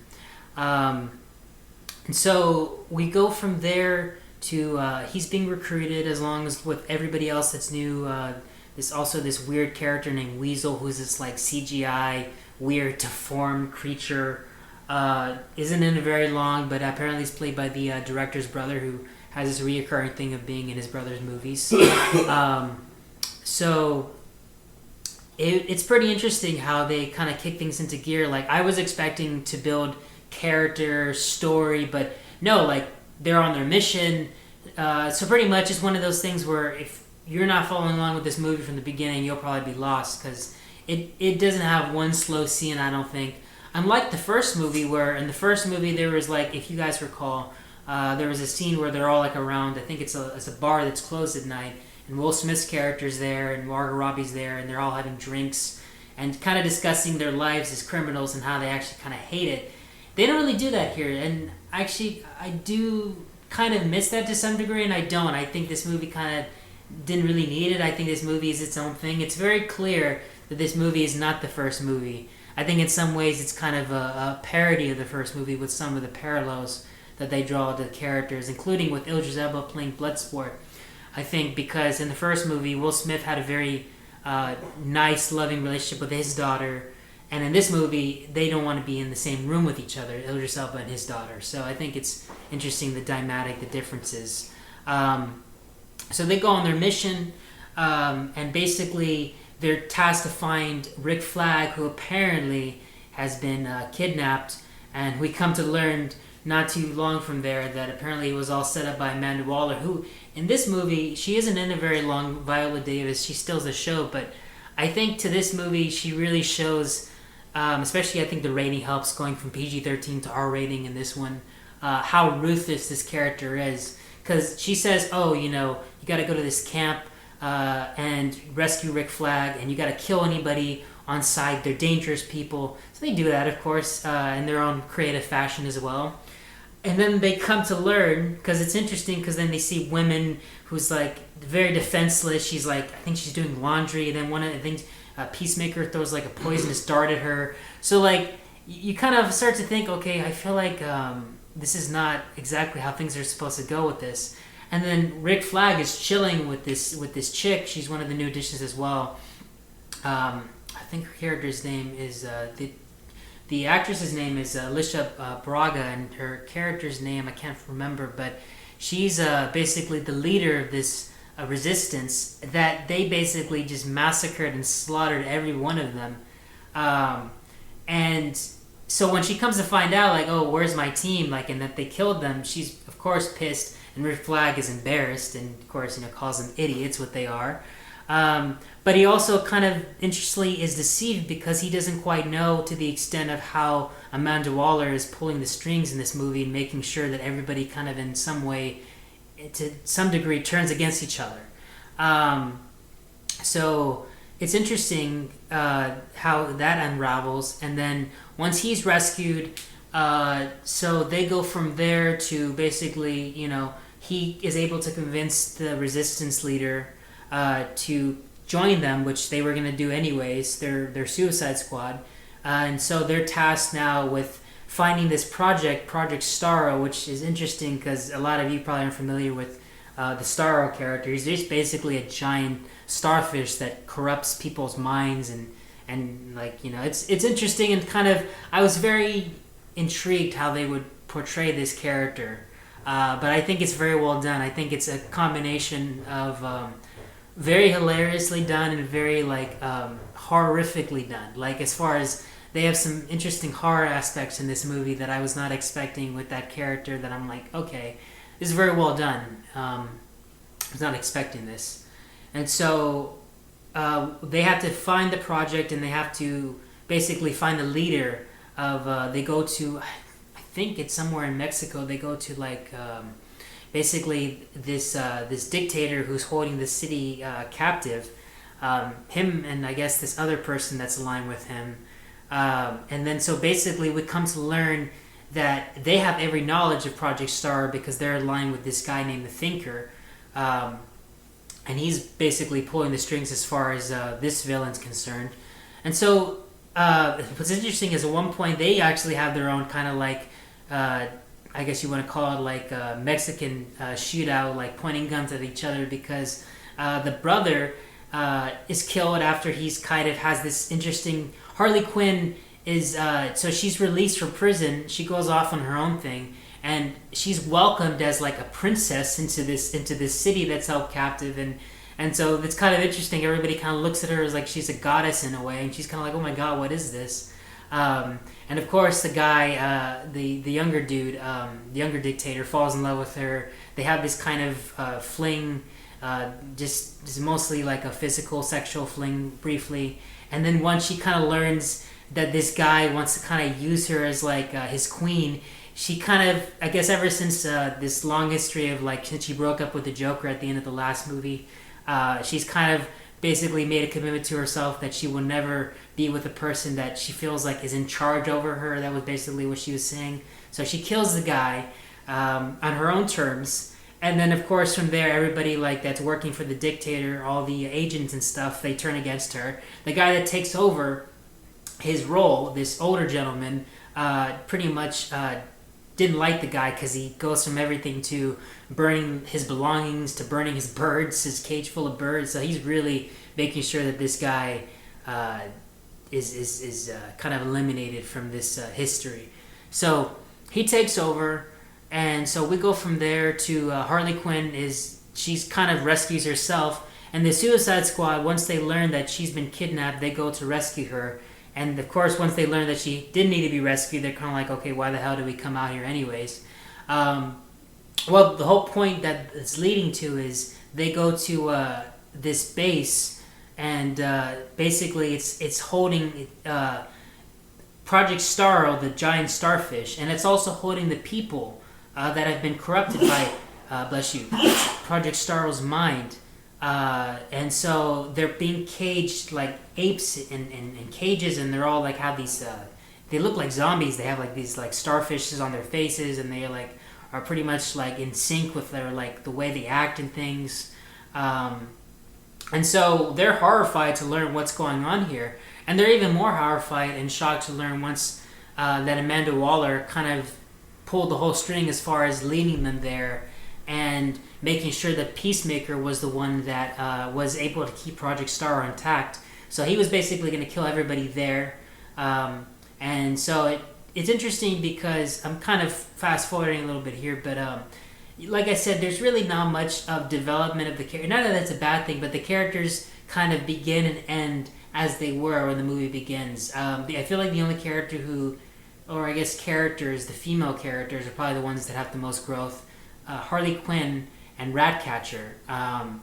And so we go from there to he's being recruited as long as with everybody else that's new. There's also this weird character named Weasel, who's this CGI weird deformed creature. Isn't in it very long, but apparently he's played by the director's brother, who has this reoccurring thing of being in his brother's movies. So it's pretty interesting how they kind of kick things into gear. I was expecting to build character, story, but no, they're on their mission. So pretty much it's one of those things where if you're not following along with this movie from the beginning, you'll probably be lost because it doesn't have one slow scene, I don't think. Unlike the first movie, where in the first movie there was like, if you guys recall, there was a scene where they're all like around. I think it's a bar that's closed at night, and Will Smith's character's there, and Margot Robbie's there, and they're all having drinks and kind of discussing their lives as criminals and how they actually kind of hate it. They don't really do that here, and actually I do kind of miss that to some degree, and I don't. I think this movie kind of didn't really need it. I think this movie is its own thing. It's very clear that this movie is not the first movie. I think in some ways it's kind of a parody of the first movie with some of the parallels that they draw to the characters, including with Idris Elba playing Bloodsport. I think because in the first movie, Will Smith had a very nice, loving relationship with his daughter, and in this movie, they don't want to be in the same room with each other, Idris Elba and his daughter. So I think it's interesting, the differences. So they go on their mission, and basically they're tasked to find Rick Flag, who apparently has been kidnapped, and we come to learn not too long from there that apparently it was all set up by Amanda Waller, who in this movie, she isn't in it very long, Viola Davis, she steals the show, but I think to this movie she really shows, especially I think the rating helps, going from PG-13 to R rating in this one, how ruthless this character is. Because she says, oh, you got to go to this camp and rescue Rick Flag, and you got to kill anybody on sight. They're dangerous people. So they do that, of course, in their own creative fashion as well. And then they come to learn, because it's interesting, because then they see women who's like very defenseless. She's like, I think she's doing laundry. And then I think Peacemaker throws like a poisonous dart at her. So like you kind of start to think, okay, I feel like this is not exactly how things are supposed to go with this. And then Rick Flag is chilling with this chick. She's one of the new additions as well. I think her character's name is the actress's name is Alicia Braga, and her character's name I can't remember, but she's basically the leader of this resistance that they basically just massacred and slaughtered every one of them. And so when she comes to find out, like, oh, where's my team, like, and that they killed them, she's of course pissed, and Rick Flag is embarrassed, and of course calls them idiots, what they are. But he also kind of interestingly is deceived because he doesn't quite know to the extent of how Amanda Waller is pulling the strings in this movie and making sure that everybody kind of in some way, to some degree, turns against each other. So it's interesting how that unravels. And then once he's rescued, so they go from there to basically, he is able to convince the resistance leader to join them, which they were going to do anyways, their Suicide Squad. And so they're tasked now with finding this Project Starro, which is interesting because a lot of you probably aren't familiar with the Starro character. He's just basically a giant starfish that corrupts people's minds, and like, it's interesting, and kind of, I was very intrigued how they would portray this character. But I think it's very well done. I think it's a combination of very hilariously done and very horrifically done. Like, as far as they have some interesting horror aspects in this movie that I was not expecting with that character, that I'm like, okay, this is very well done. I was not expecting this. And so they have to find the project, and they have to basically find the leader of, they go to, I think it's somewhere in Mexico, they go to basically this dictator who's holding the city captive, him and I guess this other person that's aligned with him, and then so basically we come to learn that they have every knowledge of Project Star because they're aligned with this guy named the Thinker, and he's basically pulling the strings as far as this villain's concerned. And so what's interesting is at one point they actually have their own kind of I guess you want to call it a Mexican shootout, pointing guns at each other, because the brother is killed after he's kind of has this interesting. Harley Quinn is so she's released from prison. She goes off on her own thing, and she's welcomed as a princess into this city that's held captive, and so it's kind of interesting. Everybody kind of looks at her as like she's a goddess in a way, and she's kind of like, oh my god, what is this? And of course, the guy, the younger dude, the younger dictator, falls in love with her. They have this kind of fling, just mostly like a physical, sexual fling, briefly. And then once she kind of learns that this guy wants to kind of use her as like his queen, she kind of, I guess, ever since this long history of like since she broke up with the Joker at the end of the last movie, she's kind of basically made a commitment to herself that she will never be with a person that she feels like is in charge over her. That was basically what she was saying. So she kills the guy on her own terms. And then, of course, from there, everybody like that's working for the dictator, all the agents and stuff, they turn against her. The guy that takes over his role, this older gentleman, pretty much didn't like the guy because he goes from everything to burning his belongings to burning his birds, his cage full of birds. So he's really making sure that this guy is kind of eliminated from this history. So he takes over, and so we go from there to Harley Quinn. She's kind of rescues herself, and the Suicide Squad, once they learn that she's been kidnapped, they go to rescue her. And of course, once they learn that she didn't need to be rescued, they're kind of like, okay, why the hell did we come out here anyways? Well, the whole point that it's leading to is they go to this base, and basically it's holding Project Starro, the giant starfish, and it's also holding the people that have been corrupted by, bless you, Project Starro's mind. And so they're being caged like apes in cages, and they're all like have these they look like zombies. They have like these like starfishes on their faces, and they like are pretty much like in sync with their like the way they act and things. And so they're horrified to learn what's going on here, and they're even more horrified and shocked to learn once that Amanda Waller kind of pulled the whole string as far as leading them there and making sure that Peacemaker was the one that was able to keep Project Starro intact. So he was basically going to kill everybody there. And so it's interesting because I'm kind of fast forwarding a little bit here, but like I said, there's really not much of development of the character. Not that that's a bad thing, but the characters kind of begin and end as they were when the movie begins. I feel like the only character characters, the female characters, are probably the ones that have the most growth. Harley Quinn and Ratcatcher. And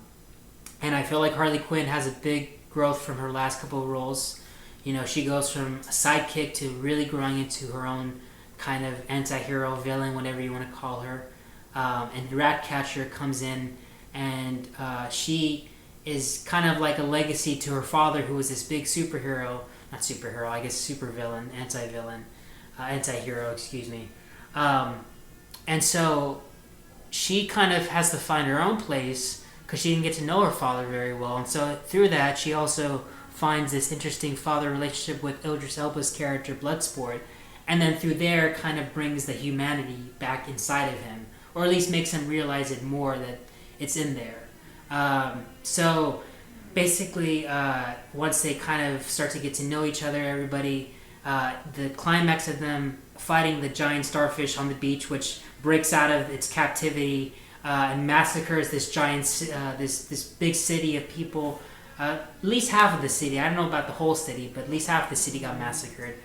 I feel like Harley Quinn has a big growth from her last couple of roles. You know, she goes from a sidekick to really growing into her own kind of anti-hero villain, whatever you want to call her. And Ratcatcher comes in, and she is kind of like a legacy to her father, who was this big superhero. Not superhero, I guess supervillain, anti-hero, excuse me. And so she kind of has to find her own place because she didn't get to know her father very well. And so through that, she also finds this interesting father relationship with Idris Elba's character, Bloodsport. And then through there, kind of brings the humanity back inside of him. Or at least makes him realize it more, that it's in there. So basically, once they kind of start to get to know each other, everybody, the climax of them fighting the giant starfish on the beach, which breaks out of its captivity and massacres this giant, this big city of people. At least half of the city. I don't know about the whole city, but at least half the city got massacred.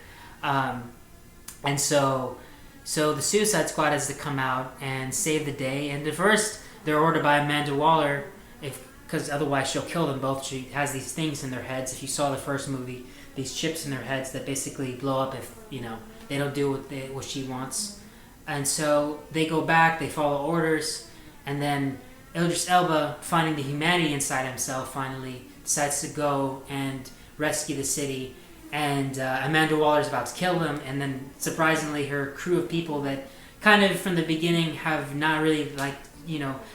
And so the Suicide Squad has to come out and save the day. And at first, they're ordered by Amanda Waller, because otherwise she'll kill them both. She has these things in their heads. If you saw the first movie, these chips in their heads that basically blow up if they don't do what she wants. And so they go back, they follow orders, and then Idris Elba, finding the humanity inside himself, finally decides to go and rescue the city. And Amanda Waller's about to kill him, and then surprisingly her crew of people that kind of from the beginning have not really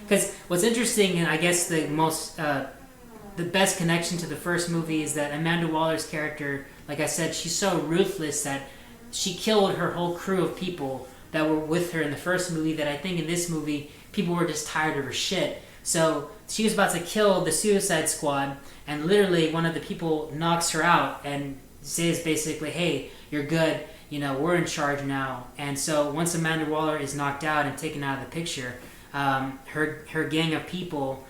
because what's interesting, and I guess the best connection to the first movie is that Amanda Waller's character, like I said, she's so ruthless that she killed her whole crew of people that were with her in the first movie, that I think in this movie people were just tired of her shit. So she was about to kill the Suicide Squad, and literally one of the people knocks her out and says basically, hey, you're good, we're in charge now. And so once Amanda Waller is knocked out and taken out of the picture, her gang of people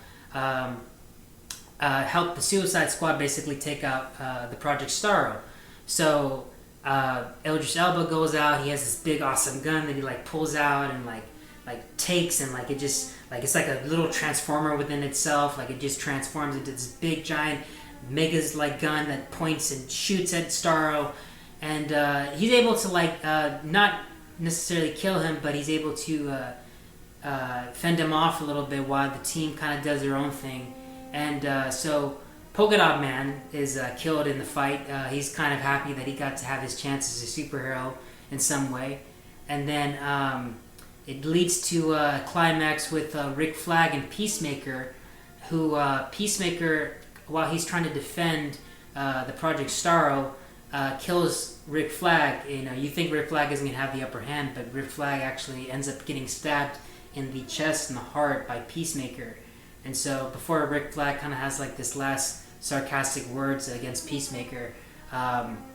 help the Suicide Squad basically take out the Project Starro. So Idris Elba goes out, he has this big awesome gun that he pulls out and takes, and it just it's like a little transformer within itself. It just transforms into this big giant mega's like gun that points and shoots at Starro, and he's able to like not necessarily kill him, but he's able to fend him off a little bit while the team kind of does their own thing. And so Polka Dot Man is killed in the fight. He's kind of happy that he got to have his chance as a superhero in some way. And then it leads to a climax with Rick Flag and Peacemaker, who Peacemaker, while he's trying to defend the Project Starro, kills Rick Flag. You think Rick Flag isn't going to have the upper hand, but Rick Flag actually ends up getting stabbed in the chest and the heart by Peacemaker. And so before Rick Flag kind of has like this last sarcastic words against Peacemaker,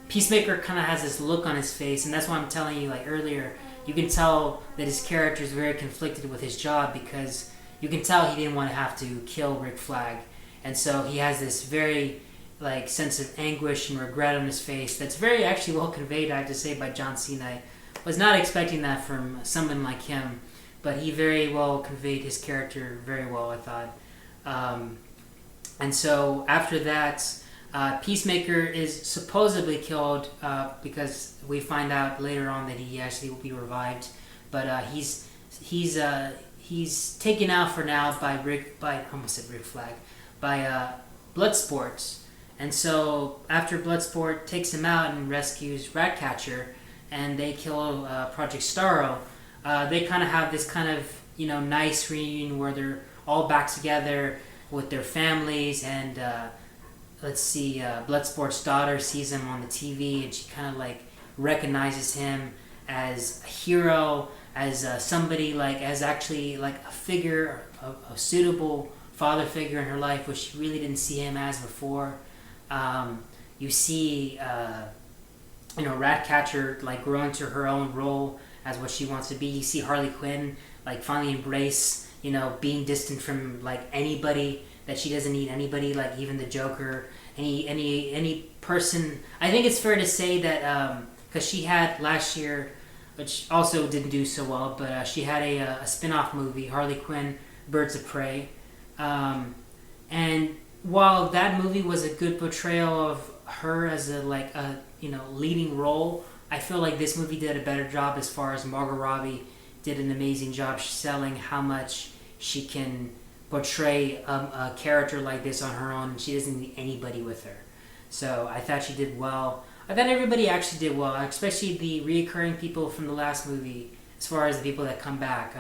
Peacemaker kind of has this look on his face, and that's why I'm telling you, like earlier, you can tell that his character is very conflicted with his job, because you can tell he didn't want to have to kill Rick Flag, and so he has this very like sense of anguish and regret on his face that's very actually well conveyed, I have to say, by John Cena. I was not expecting that from someone like him, but he very well conveyed his character very well, I thought. And so after that, Peacemaker is supposedly killed because we find out later on that he actually will be revived, but he's taken out for now by I almost said Rick Flag, by Bloodsport. And so after Bloodsport takes him out and rescues Ratcatcher, and they kill Project Starro, they kind of have this kind of nice reunion where they're all back together with their families. And Bloodsport's daughter sees him on the TV, and she kind of like recognizes him as a hero, as somebody like as actually like a figure, a suitable father figure in her life, which she really didn't see him as before. You see Ratcatcher like grow into her own role as what she wants to be. You see Harley Quinn like finally embrace being distant from like anybody, that she doesn't need anybody, like even the Joker, any person. I think it's fair to say that because she had last year, which also didn't do so well, but she had a spin-off movie, Harley Quinn Birds of Prey, and while that movie was a good portrayal of her as a leading role, I feel like this movie did a better job as far as Margot Robbie did an amazing job selling how much she can portray a character like this on her own, and she doesn't need anybody with her. So I thought she did well. I thought everybody actually did well, especially the reoccurring people from the last movie, as far as the people that come back.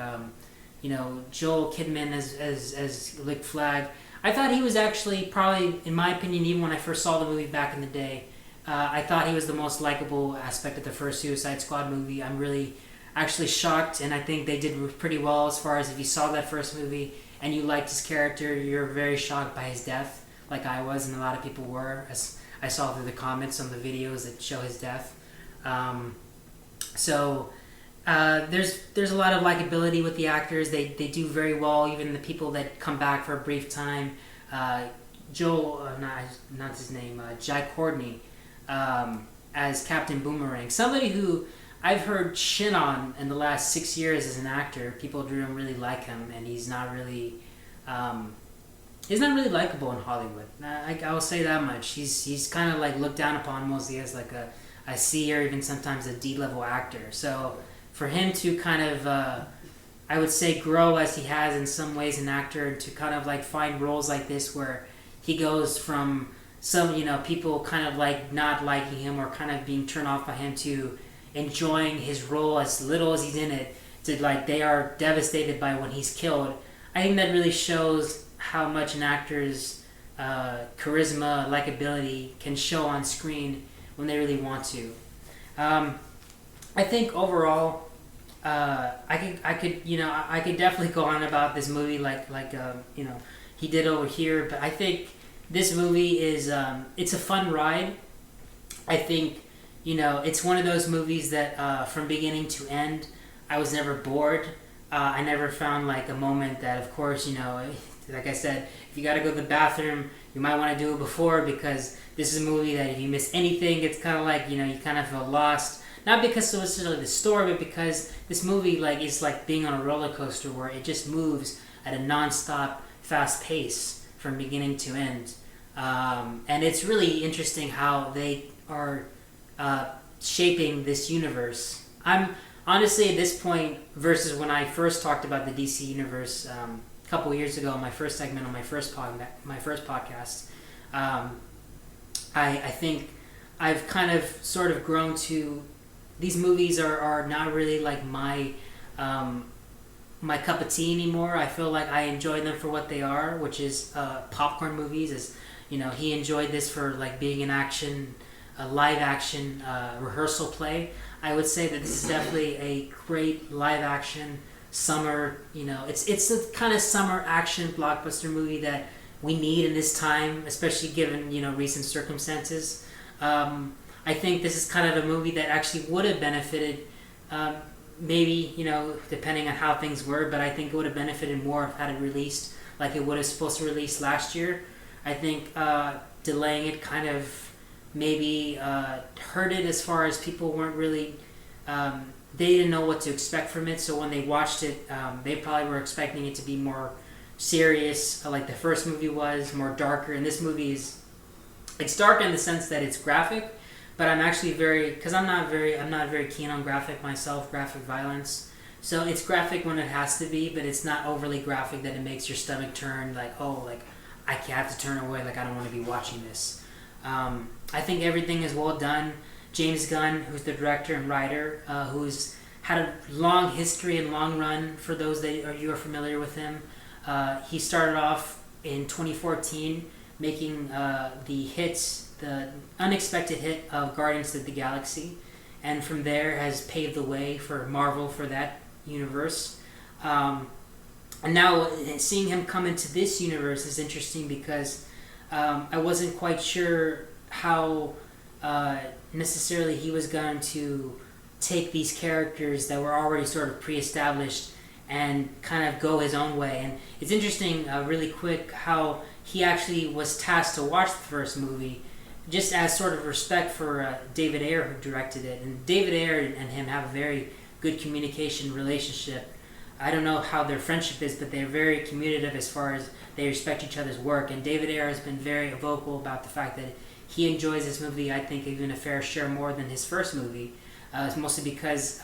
Joel Kidman as Rick Flag. I thought he was actually probably, in my opinion, even when I first saw the movie back in the day, I thought he was the most likable aspect of the first Suicide Squad movie. I'm really actually shocked, and I think they did pretty well as far as if you saw that first movie and you liked his character, you're very shocked by his death, like I was, and a lot of people were, as I saw through the comments on the videos that show his death. There's a lot of likability with the actors. They do very well, even the people that come back for a brief time. Not his name, Jai Courtney, as Captain Boomerang, somebody who I've heard shit on in the last 6 years as an actor. People don't really like him, and he's not really likable in Hollywood. I will say that much. He's kind of like looked down upon mostly as like a C or even sometimes a D-level actor. So for him to kind of, I would say, grow as he has in some ways an actor, to kind of like find roles like this where he goes from some, people kind of like not liking him or kind of being turned off by him, to enjoying his role as little as he's in it, to like they are devastated by when he's killed. I think that really shows how much an actor's charisma, likability can show on screen when they really want to. I think overall, I could definitely go on about this movie like he did over here, but I think this movie is it's a fun ride. I think it's one of those movies that from beginning to end, I was never bored. I never found like a moment that, of course, like I said, if you got to go to the bathroom, you might want to do it before, because this is a movie that if you miss anything, it's kind of like, you kind of feel lost. Not because of necessarily the story, but because this movie like is like being on a roller coaster where it just moves at a non-stop, fast pace from beginning to end. And it's really interesting how they are shaping this universe. I'm honestly at this point versus when I first talked about the DC universe a couple years ago, my first segment on my first podcast. I think I've kind of sort of grown to these movies are not really like my cup of tea anymore. I feel like I enjoy them for what they are, which is popcorn movies. As he enjoyed this for like being an action, a live action rehearsal play. I would say that this is definitely a great live action summer. It's a kind of summer action blockbuster movie that we need in this time, especially given recent circumstances. I think this is kind of a movie that actually would have benefited, maybe, depending on how things were, but I think it would have benefited more if had it released like it would have supposed to release last year. I think delaying it kind of maybe hurt it as far as people weren't really, they didn't know what to expect from it, so when they watched it, they probably were expecting it to be more serious, like the first movie was, more darker, and this movie it's dark in the sense that it's graphic, but I'm actually I'm not very keen on graphic violence. So it's graphic when it has to be, but it's not overly graphic that it makes your stomach turn like, oh, like I have to turn away, like I don't want to be watching this. I think everything is well done. James Gunn, who's the director and writer, who's had a long history and long run for those that you are familiar with him. He started off in 2014 making the unexpected hit of Guardians of the Galaxy, and from there has paved the way for Marvel for that universe. And now seeing him come into this universe is interesting because I wasn't quite sure how necessarily he was going to take these characters that were already sort of pre-established and kind of go his own way. And it's interesting, really quick, how he actually was tasked to watch the first movie just as sort of respect for David Ayer, who directed it. And David Ayer and him have a very good communication relationship. I don't know how their friendship is, but they're very communicative as far as they respect each other's work. And David Ayer has been very vocal about the fact that he enjoys this movie, I think, even a fair share more than his first movie. It's mostly because,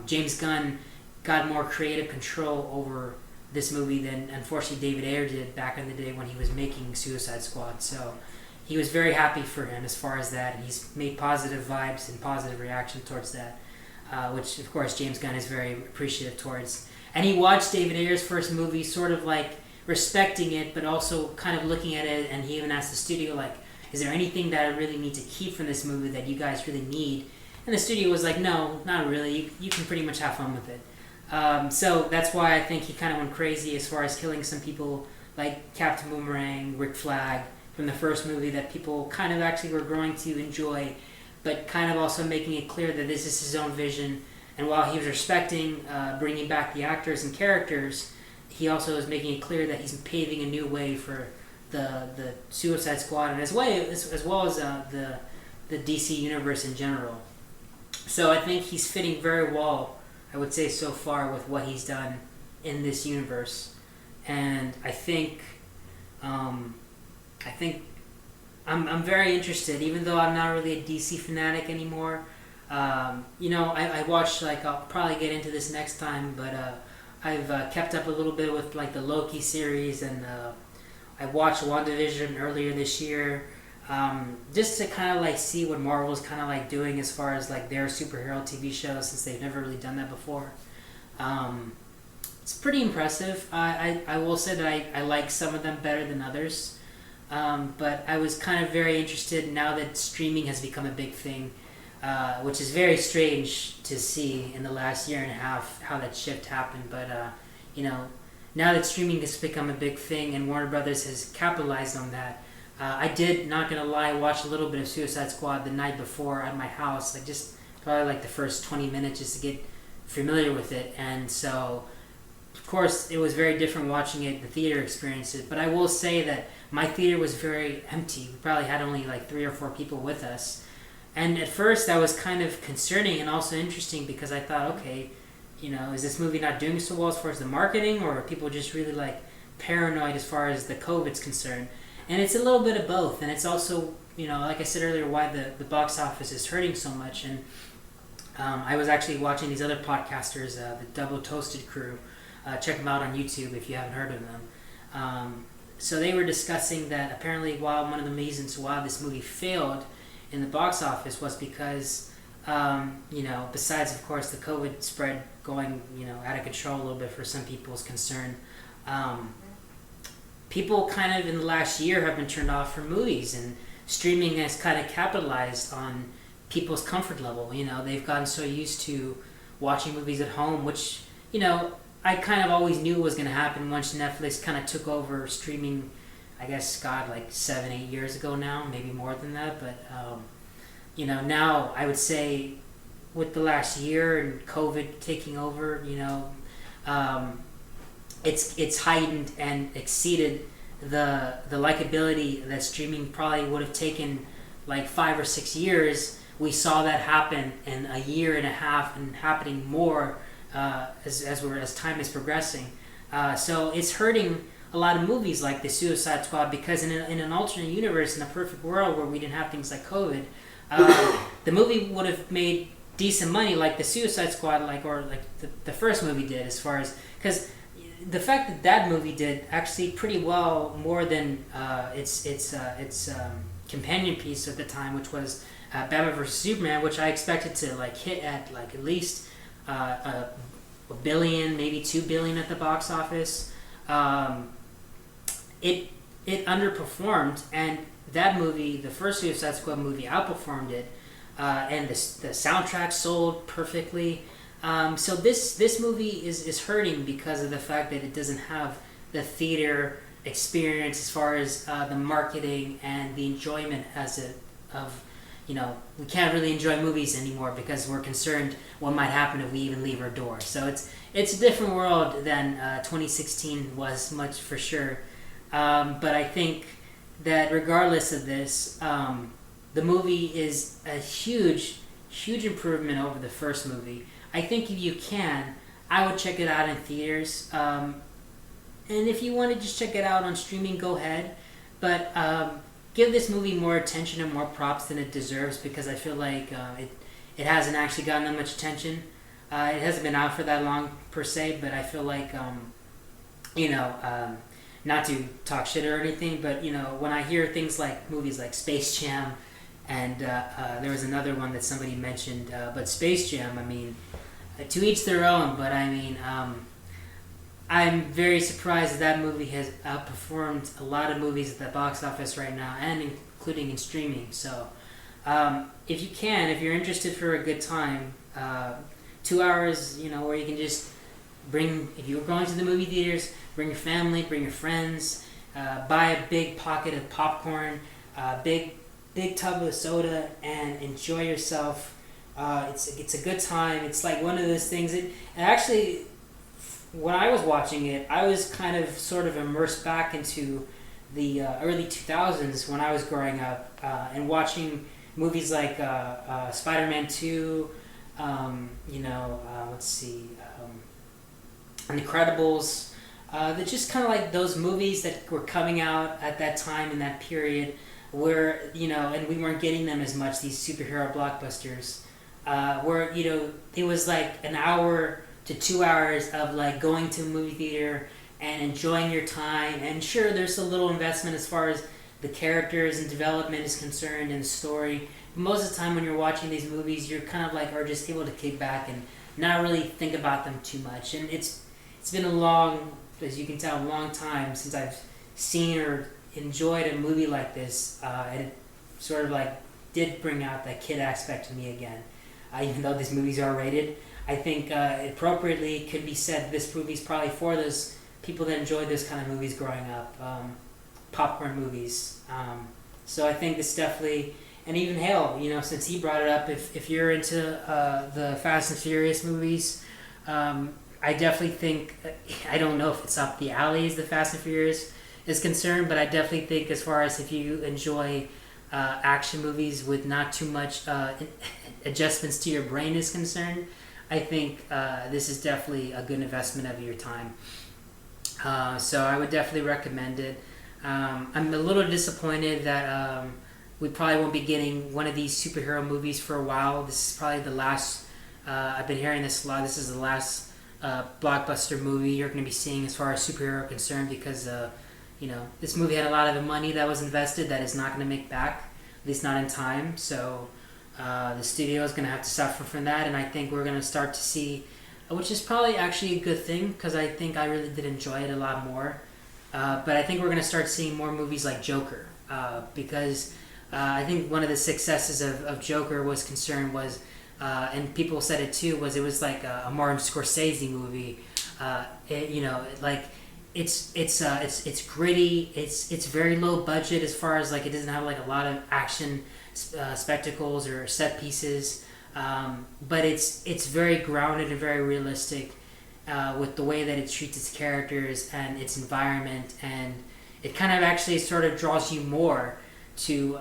James Gunn got more creative control over this movie than, unfortunately, David Ayer did back in the day when he was making Suicide Squad. So he was very happy for him as far as that, and he's made positive vibes and positive reaction towards that, which, of course, James Gunn is very appreciative towards. And he watched David Ayer's first movie sort of like respecting it, but also kind of looking at it, and he even asked the studio, like, is there anything that I really need to keep from this movie that you guys really need? And the studio was like, no, not really. You can pretty much have fun with it. So that's why I think he kind of went crazy as far as killing some people like Captain Boomerang, Rick Flag from the first movie that people kind of actually were growing to enjoy, but kind of also making it clear that this is his own vision. And while he was respecting bringing back the actors and characters, he also was making it clear that he's paving a new way for the Suicide Squad and as well as the DC universe in general. So I think he's fitting very well, I would say, so far with what he's done in this universe. And I think I'm very interested, even though I'm not really a DC fanatic anymore. I watched, like, I'll probably get into this next time, but I've kept up a little bit with like the Loki series, and I watched WandaVision earlier this year. Just to kind of like see what Marvel's kind of like doing as far as like their superhero TV shows, since they've never really done that before. It's pretty impressive. I will say that I like some of them better than others, but I was kind of very interested now that streaming has become a big thing, which is very strange to see in the last year and a half how that shift happened. But now that streaming has become a big thing and Warner Brothers has capitalized on that. I did, not gonna lie, watch a little bit of Suicide Squad the night before at my house, like just probably like the first 20 minutes just to get familiar with it. And so, of course, it was very different watching it, the theater experience it. But I will say that my theater was very empty. We probably had only like 3 or 4 people with us. And at first that was kind of concerning and also interesting because I thought, okay, is this movie not doing so well as far as the marketing, or are people just really like paranoid as far as the COVID's concerned. And it's a little bit of both. And it's also, like I said earlier, why the box office is hurting so much. And I was actually watching these other podcasters, the Double Toasted crew. Check them out on YouTube if you haven't heard of them. So they were discussing that apparently one of the reasons why this movie failed in the box office was because, besides, of course, the COVID spread going, out of control a little bit for some people's concern, people kind of in the last year have been turned off from movies, and streaming has kind of capitalized on people's comfort level. They've gotten so used to watching movies at home, which, I kind of always knew was going to happen once Netflix kind of took over streaming, I guess, like 7-8 years ago now, maybe more than that. But, now I would say with the last year and COVID taking over, it's heightened and exceeded the likability that streaming probably would have taken like 5 or 6 years. We saw that happen in a year and a half, and happening more as time is progressing. So it's hurting a lot of movies like The Suicide Squad, because in an alternate universe, in a perfect world where we didn't have things like COVID, the movie would have made decent money like The Suicide Squad, or the first movie did, as far as, because the fact that movie did actually pretty well, more than its companion piece at the time, which was Batman vs Superman, which I expected to hit at at least $1 billion, maybe $2 billion at the box office. It underperformed, and that movie, the first Suicide Squad movie, outperformed it, and the soundtrack sold perfectly. So this movie is hurting because of the fact that it doesn't have the theater experience as far as the marketing and the enjoyment we can't really enjoy movies anymore because we're concerned what might happen if we even leave our door. So it's a different world than 2016 was, much for sure. But I think that regardless of this, the movie is a huge improvement over the first movie. I think if you can, I would check it out in theaters. And if you want to just check it out on streaming, go ahead. But give this movie more attention and more props than it deserves, because I feel like it hasn't actually gotten that much attention. It hasn't been out for that long per se, but I feel like, not to talk shit or anything, but when I hear things like movies like Space Jam, and there was another one that somebody mentioned, but Space Jam, I mean, to each their own, but I mean, I'm very surprised that movie has outperformed a lot of movies at the box office right now, and including in streaming. So if you're interested for a good time, 2 hours, where you can just if you're going to the movie theaters, bring your family, bring your friends, buy a big pocket of popcorn, big tub of soda, and enjoy yourself. It's a good time. It's like one of those things. And actually, when I was watching it, I was kind of sort of immersed back into the early 2000s when I was growing up, and watching movies like Spider-Man 2, Incredibles. They're just kind of like those movies that were coming out at that time in that period where, and we weren't getting them as much, these superhero blockbusters, where, it was like an hour to 2 hours of going to a movie theater and enjoying your time. And sure, there's a little investment as far as the characters and development is concerned and the story. But most of the time when you're watching these movies, you're kind of are just able to kick back and not really think about them too much. And it's been as you can tell, a long time since I've seen or enjoyed a movie like this. And it sort of did bring out that kid aspect to me again. Even though this movie's R-rated, I think appropriately could be said this movie's probably for those people that enjoy this kind of movies growing up, popcorn movies. So I think this definitely, and even Hale, since he brought it up, if you're into the Fast and Furious movies, I definitely think, I don't know if it's up the alley as the Fast and Furious is concerned, but I definitely think as far as if you enjoy action movies with not too much adjustments to your brain is concerned, I think this is definitely a good investment of your time. So I would definitely recommend it. I'm a little disappointed that we probably won't be getting one of these superhero movies for a while. This is probably the last. I've been hearing this a lot. This is the last blockbuster movie you're going to be seeing as far as superhero are concerned, because this movie had a lot of the money that was invested that is not going to make back, at least not in time. So the studio is going to have to suffer from that, and I think we're going to start to see, which is probably actually a good thing, because I think I really did enjoy it a lot more. But I think we're going to start seeing more movies like Joker, because I think one of the successes of Joker was concerned was, and people said it too, was it was like a Martin Scorsese movie. It's gritty. It's very low budget as far as like it doesn't have like a lot of action spectacles or set pieces, but it's very grounded and very realistic with the way that it treats its characters and its environment, and it kind of actually sort of draws you more to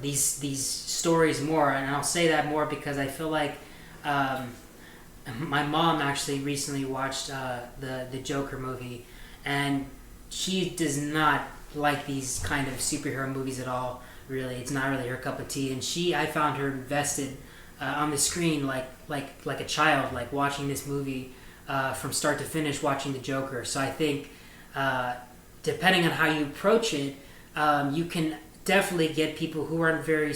these stories more. And I'll say that more because I feel like my mom actually recently watched the Joker movie, and she does not like these kind of superhero movies at all. Really, it's not really her cup of tea. And I found her invested on the screen like a child, like watching this movie from start to finish, watching the Joker. So I think depending on how you approach it, you can definitely get people who aren't very like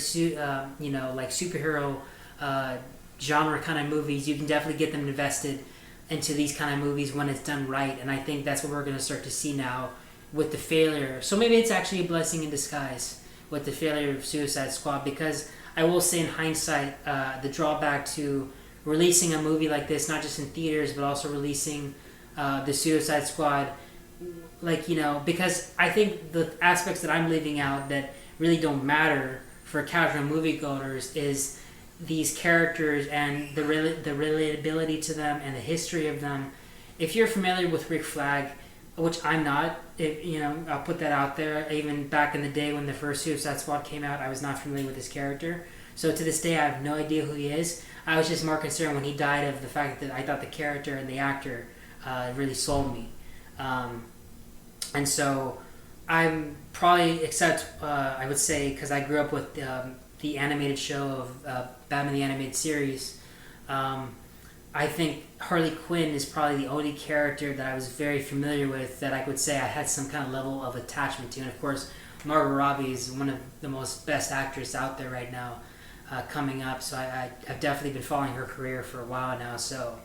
superhero genre kind of movies. You can definitely get them invested into these kind of movies when it's done right, and I think that's what we're going to start to see now with the failure. So maybe it's actually a blessing in disguise with the failure of Suicide Squad, because I will say in hindsight, the drawback to releasing a movie like this, not just in theaters but also releasing the Suicide Squad, because I think the aspects that I'm leaving out that really don't matter for casual moviegoers is these characters and the relatability to them and the history of them. If you're familiar with Rick Flag, which I'm not, I'll put that out there. Even back in the day when the first Suicide Squad came out, I was not familiar with his character. So to this day, I have no idea who he is. I was just more concerned when he died of the fact that I thought the character and the actor really sold me. And so I'm probably, except I would say, because I grew up with the animated show of Batman the Animated Series, I think Harley Quinn is probably the only character that I was very familiar with that I would say I had some kind of level of attachment to. And of course, Margot Robbie is one of the most best actors out there right now, coming up. So I've definitely been following her career for a while now. So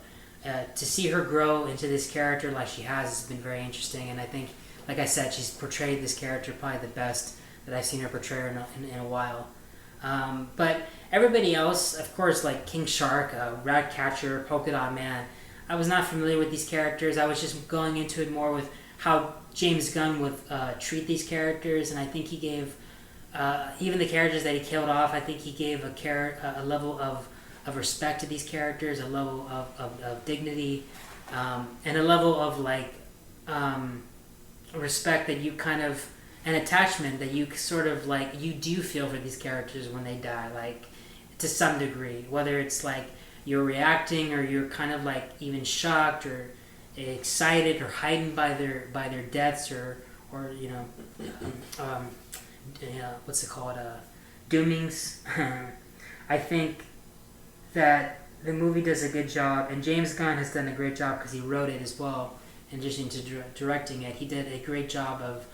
to see her grow into this character like she has been very interesting. And I think, like I said, she's portrayed this character probably the best that I've seen her portray in a while. But everybody else, of course, like King Shark, Ratcatcher, Polka Dot Man, I was not familiar with these characters. I was just going into it more with how James Gunn would treat these characters, and I think he gave, even the characters that he killed off, I think he gave a level of respect to these characters, a level of dignity, and a level of respect that you kind of, an attachment that you sort of you do feel for these characters when they die, to some degree, whether it's you're reacting or you're kind of even shocked or excited or heightened by their deaths or what's it called, doomings. I think that the movie does a good job, and James Gunn has done a great job because he wrote it as well. In addition to directing it, he did a great job of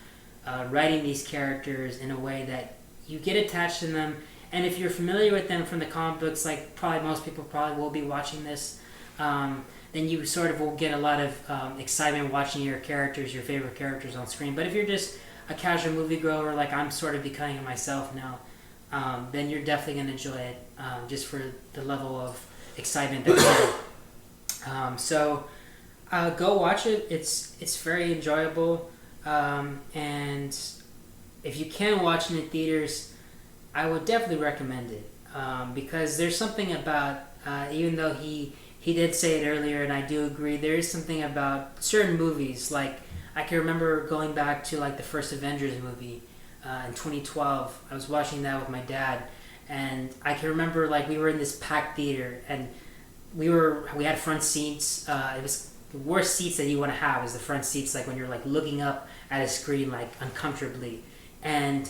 writing these characters in a way that you get attached to them. And if you're familiar with them from the comic books, like probably most people probably will be watching this, then you sort of will get a lot of excitement watching your favorite characters on screen. But if you're just a casual moviegoer, like I'm sort of becoming myself now, then you're definitely going to enjoy it, just for the level of excitement that you get. So go watch it. It's very enjoyable. And if you can watch it in theaters, I would definitely recommend it, because there's something about, even though he did say it earlier, and I do agree, there is something about certain movies. Like I can remember going back to the first Avengers movie in 2012. I was watching that with my dad, and I can remember we were in this packed theater, and we had front seats. It was the worst seats that you want to have is the front seats, like when you're like looking up at a screen like uncomfortably. And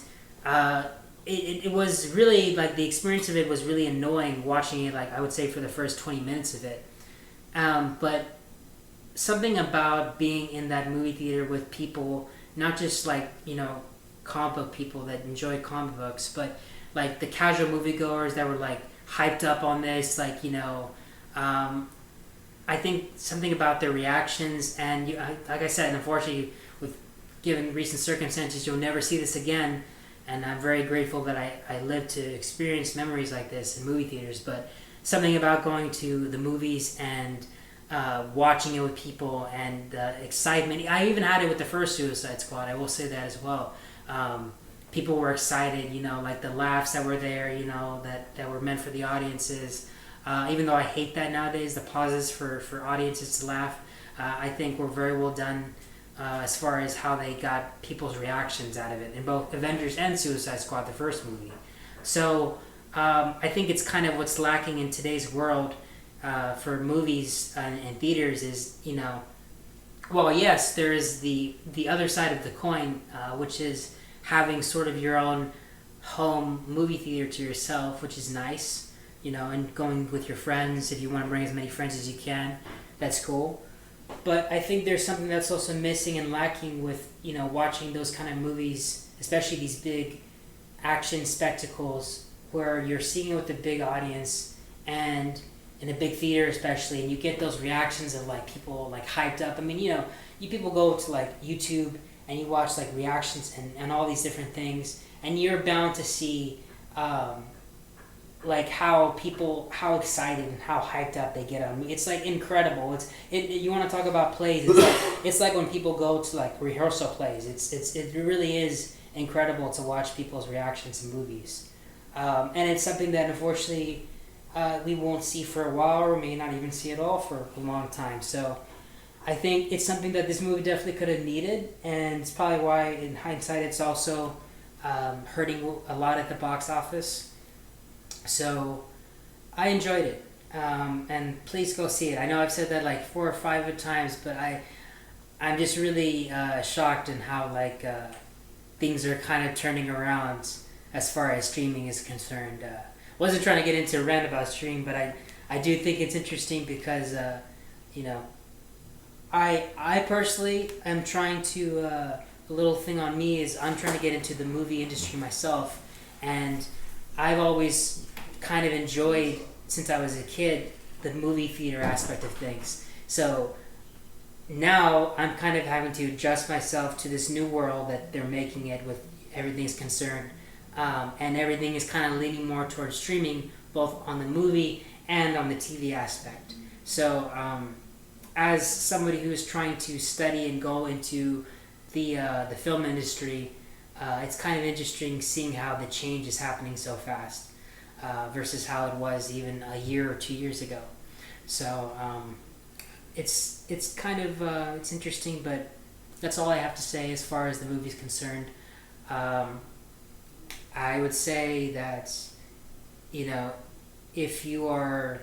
it was really like the experience of it was really annoying watching it, like I would say for the first 20 minutes of it. But something about being in that movie theater with people, not just like, you know, comic book people that enjoy comic books, but like the casual moviegoers that were like hyped up on this, like, you know, I think something about their reactions, and like I said, unfortunately, with given recent circumstances, you'll never see this again. And I'm very grateful that I lived to experience memories like this in movie theaters. But something about going to the movies and watching it with people and excitement. I even had it with the first Suicide Squad. I will say that as well. People were excited, you know, like the laughs that were there, you know, that were meant for the audiences. Even though I hate that nowadays, the pauses for audiences to laugh, I think were very well done as far as how they got people's reactions out of it in both Avengers and Suicide Squad, the first movie. So I think it's kind of what's lacking in today's world for movies and theaters is, you know, well, yes, there is the other side of the coin, which is having sort of your own home movie theater to yourself, which is nice, you know, and going with your friends. If you want to bring as many friends as you can, that's cool. But I think there's something that's also missing and lacking with, you know, watching those kind of movies, especially these big action spectacles where you're seeing it with a big audience and in a big theater especially, and you get those reactions of like people like hyped up. I mean, you know, you people go to like YouTube and you watch like reactions and all these different things, and you're bound to see like how excited and how hyped up they get on. It's like incredible. You want to talk about plays? It's like when people go to like rehearsal plays. It really is incredible to watch people's reactions in movies, and it's something that unfortunately we won't see for a while, or may not even see at all for a long time. So I think it's something that this movie definitely could have needed, and it's probably why in hindsight it's also hurting a lot at the box office. So I enjoyed it, and please go see it. I know I've said that like 4 or 5 times, but I'm just really shocked in how like things are kind of turning around as far as streaming is concerned. Wasn't trying to get into a rant about streaming, but I do think it's interesting because you know, I personally am trying to a little thing on me is I'm trying to get into the movie industry myself, and I've always kind of enjoyed, since I was a kid, the movie theater aspect of things. So now I'm kind of having to adjust myself to this new world that they're making it with everything's concerned, and everything is kind of leaning more towards streaming, both on the movie and on the TV aspect. So as somebody who is trying to study and go into the film industry, it's kind of interesting seeing how the change is happening so fast versus how it was even a year or 2 years ago. So it's kind of it's interesting, but that's all I have to say as far as the movie's concerned. I would say that, you know, if you are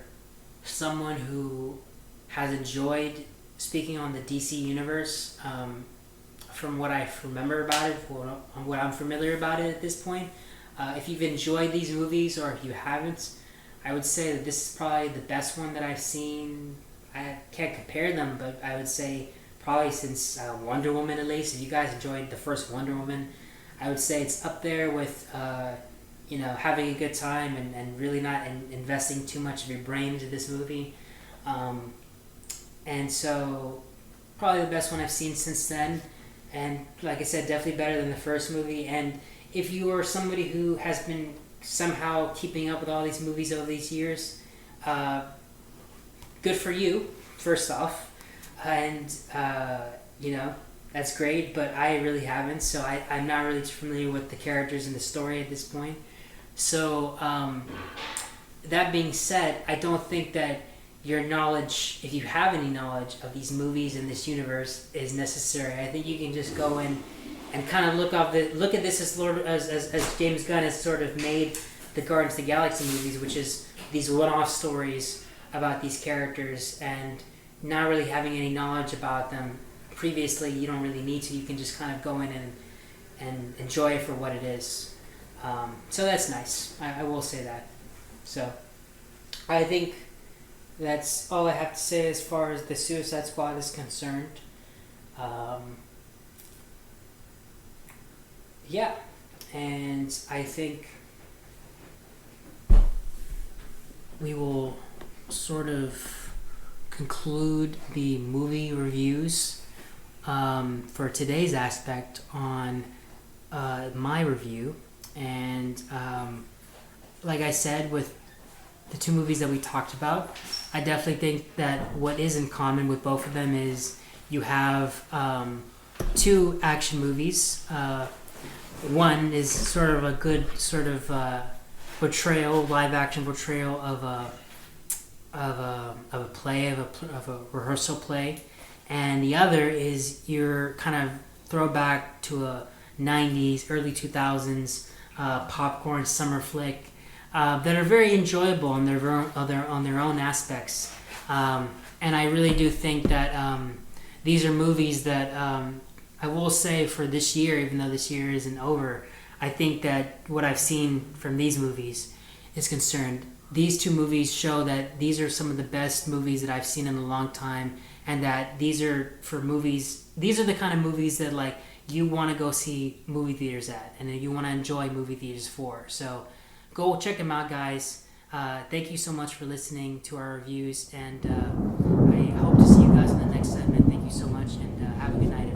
someone who has enjoyed speaking on the DC universe, from what I remember about it, what I'm familiar about it at this point, if you've enjoyed these movies or if you haven't, I would say that this is probably the best one that I've seen. I can't compare them, but I would say probably since Wonder Woman at least. If you guys enjoyed the first Wonder Woman, I would say it's up there with you know, having a good time and really not investing too much of your brain into this movie. And so probably the best one I've seen since then. And like I said, definitely better than the first movie. And if you are somebody who has been somehow keeping up with all these movies over these years, good for you, first off. And, you know, that's great, but I really haven't. So I'm not really familiar with the characters and the story at this point. So that being said, I don't think that your knowledge, if you have any knowledge of these movies in this universe, is necessary. I think you can just go in and kind of look at this as James Gunn has sort of made the Guardians of the Galaxy movies, which is these one-off stories about these characters, and not really having any knowledge about them previously, you don't really need to. You can just kind of go in and enjoy it for what it is. So that's nice. I will say that. So I think that's all I have to say as far as the Suicide Squad is concerned. Yeah, and I think we will sort of conclude the movie reviews for today's aspect on my review. And like I said, with the two movies that we talked about, I definitely think that what is in common with both of them is you have two action movies. One is sort of a good sort of portrayal, live action portrayal of a play, of a rehearsal play, and the other is your kind of throwback to a 90s, early 2000s popcorn summer flick that are very enjoyable on their own aspects. And I really do think that these are movies that I will say for this year, even though this year isn't over, I think that what I've seen from these movies is concerned. These two movies show that these are some of the best movies that I've seen in a long time, and that these are the kind of movies that like you want to go see movie theaters at, and you want to enjoy movie theaters for. So go check them out, guys. Thank you so much for listening to our reviews, and I hope to see you guys in the next segment. Thank you so much, and have a good night.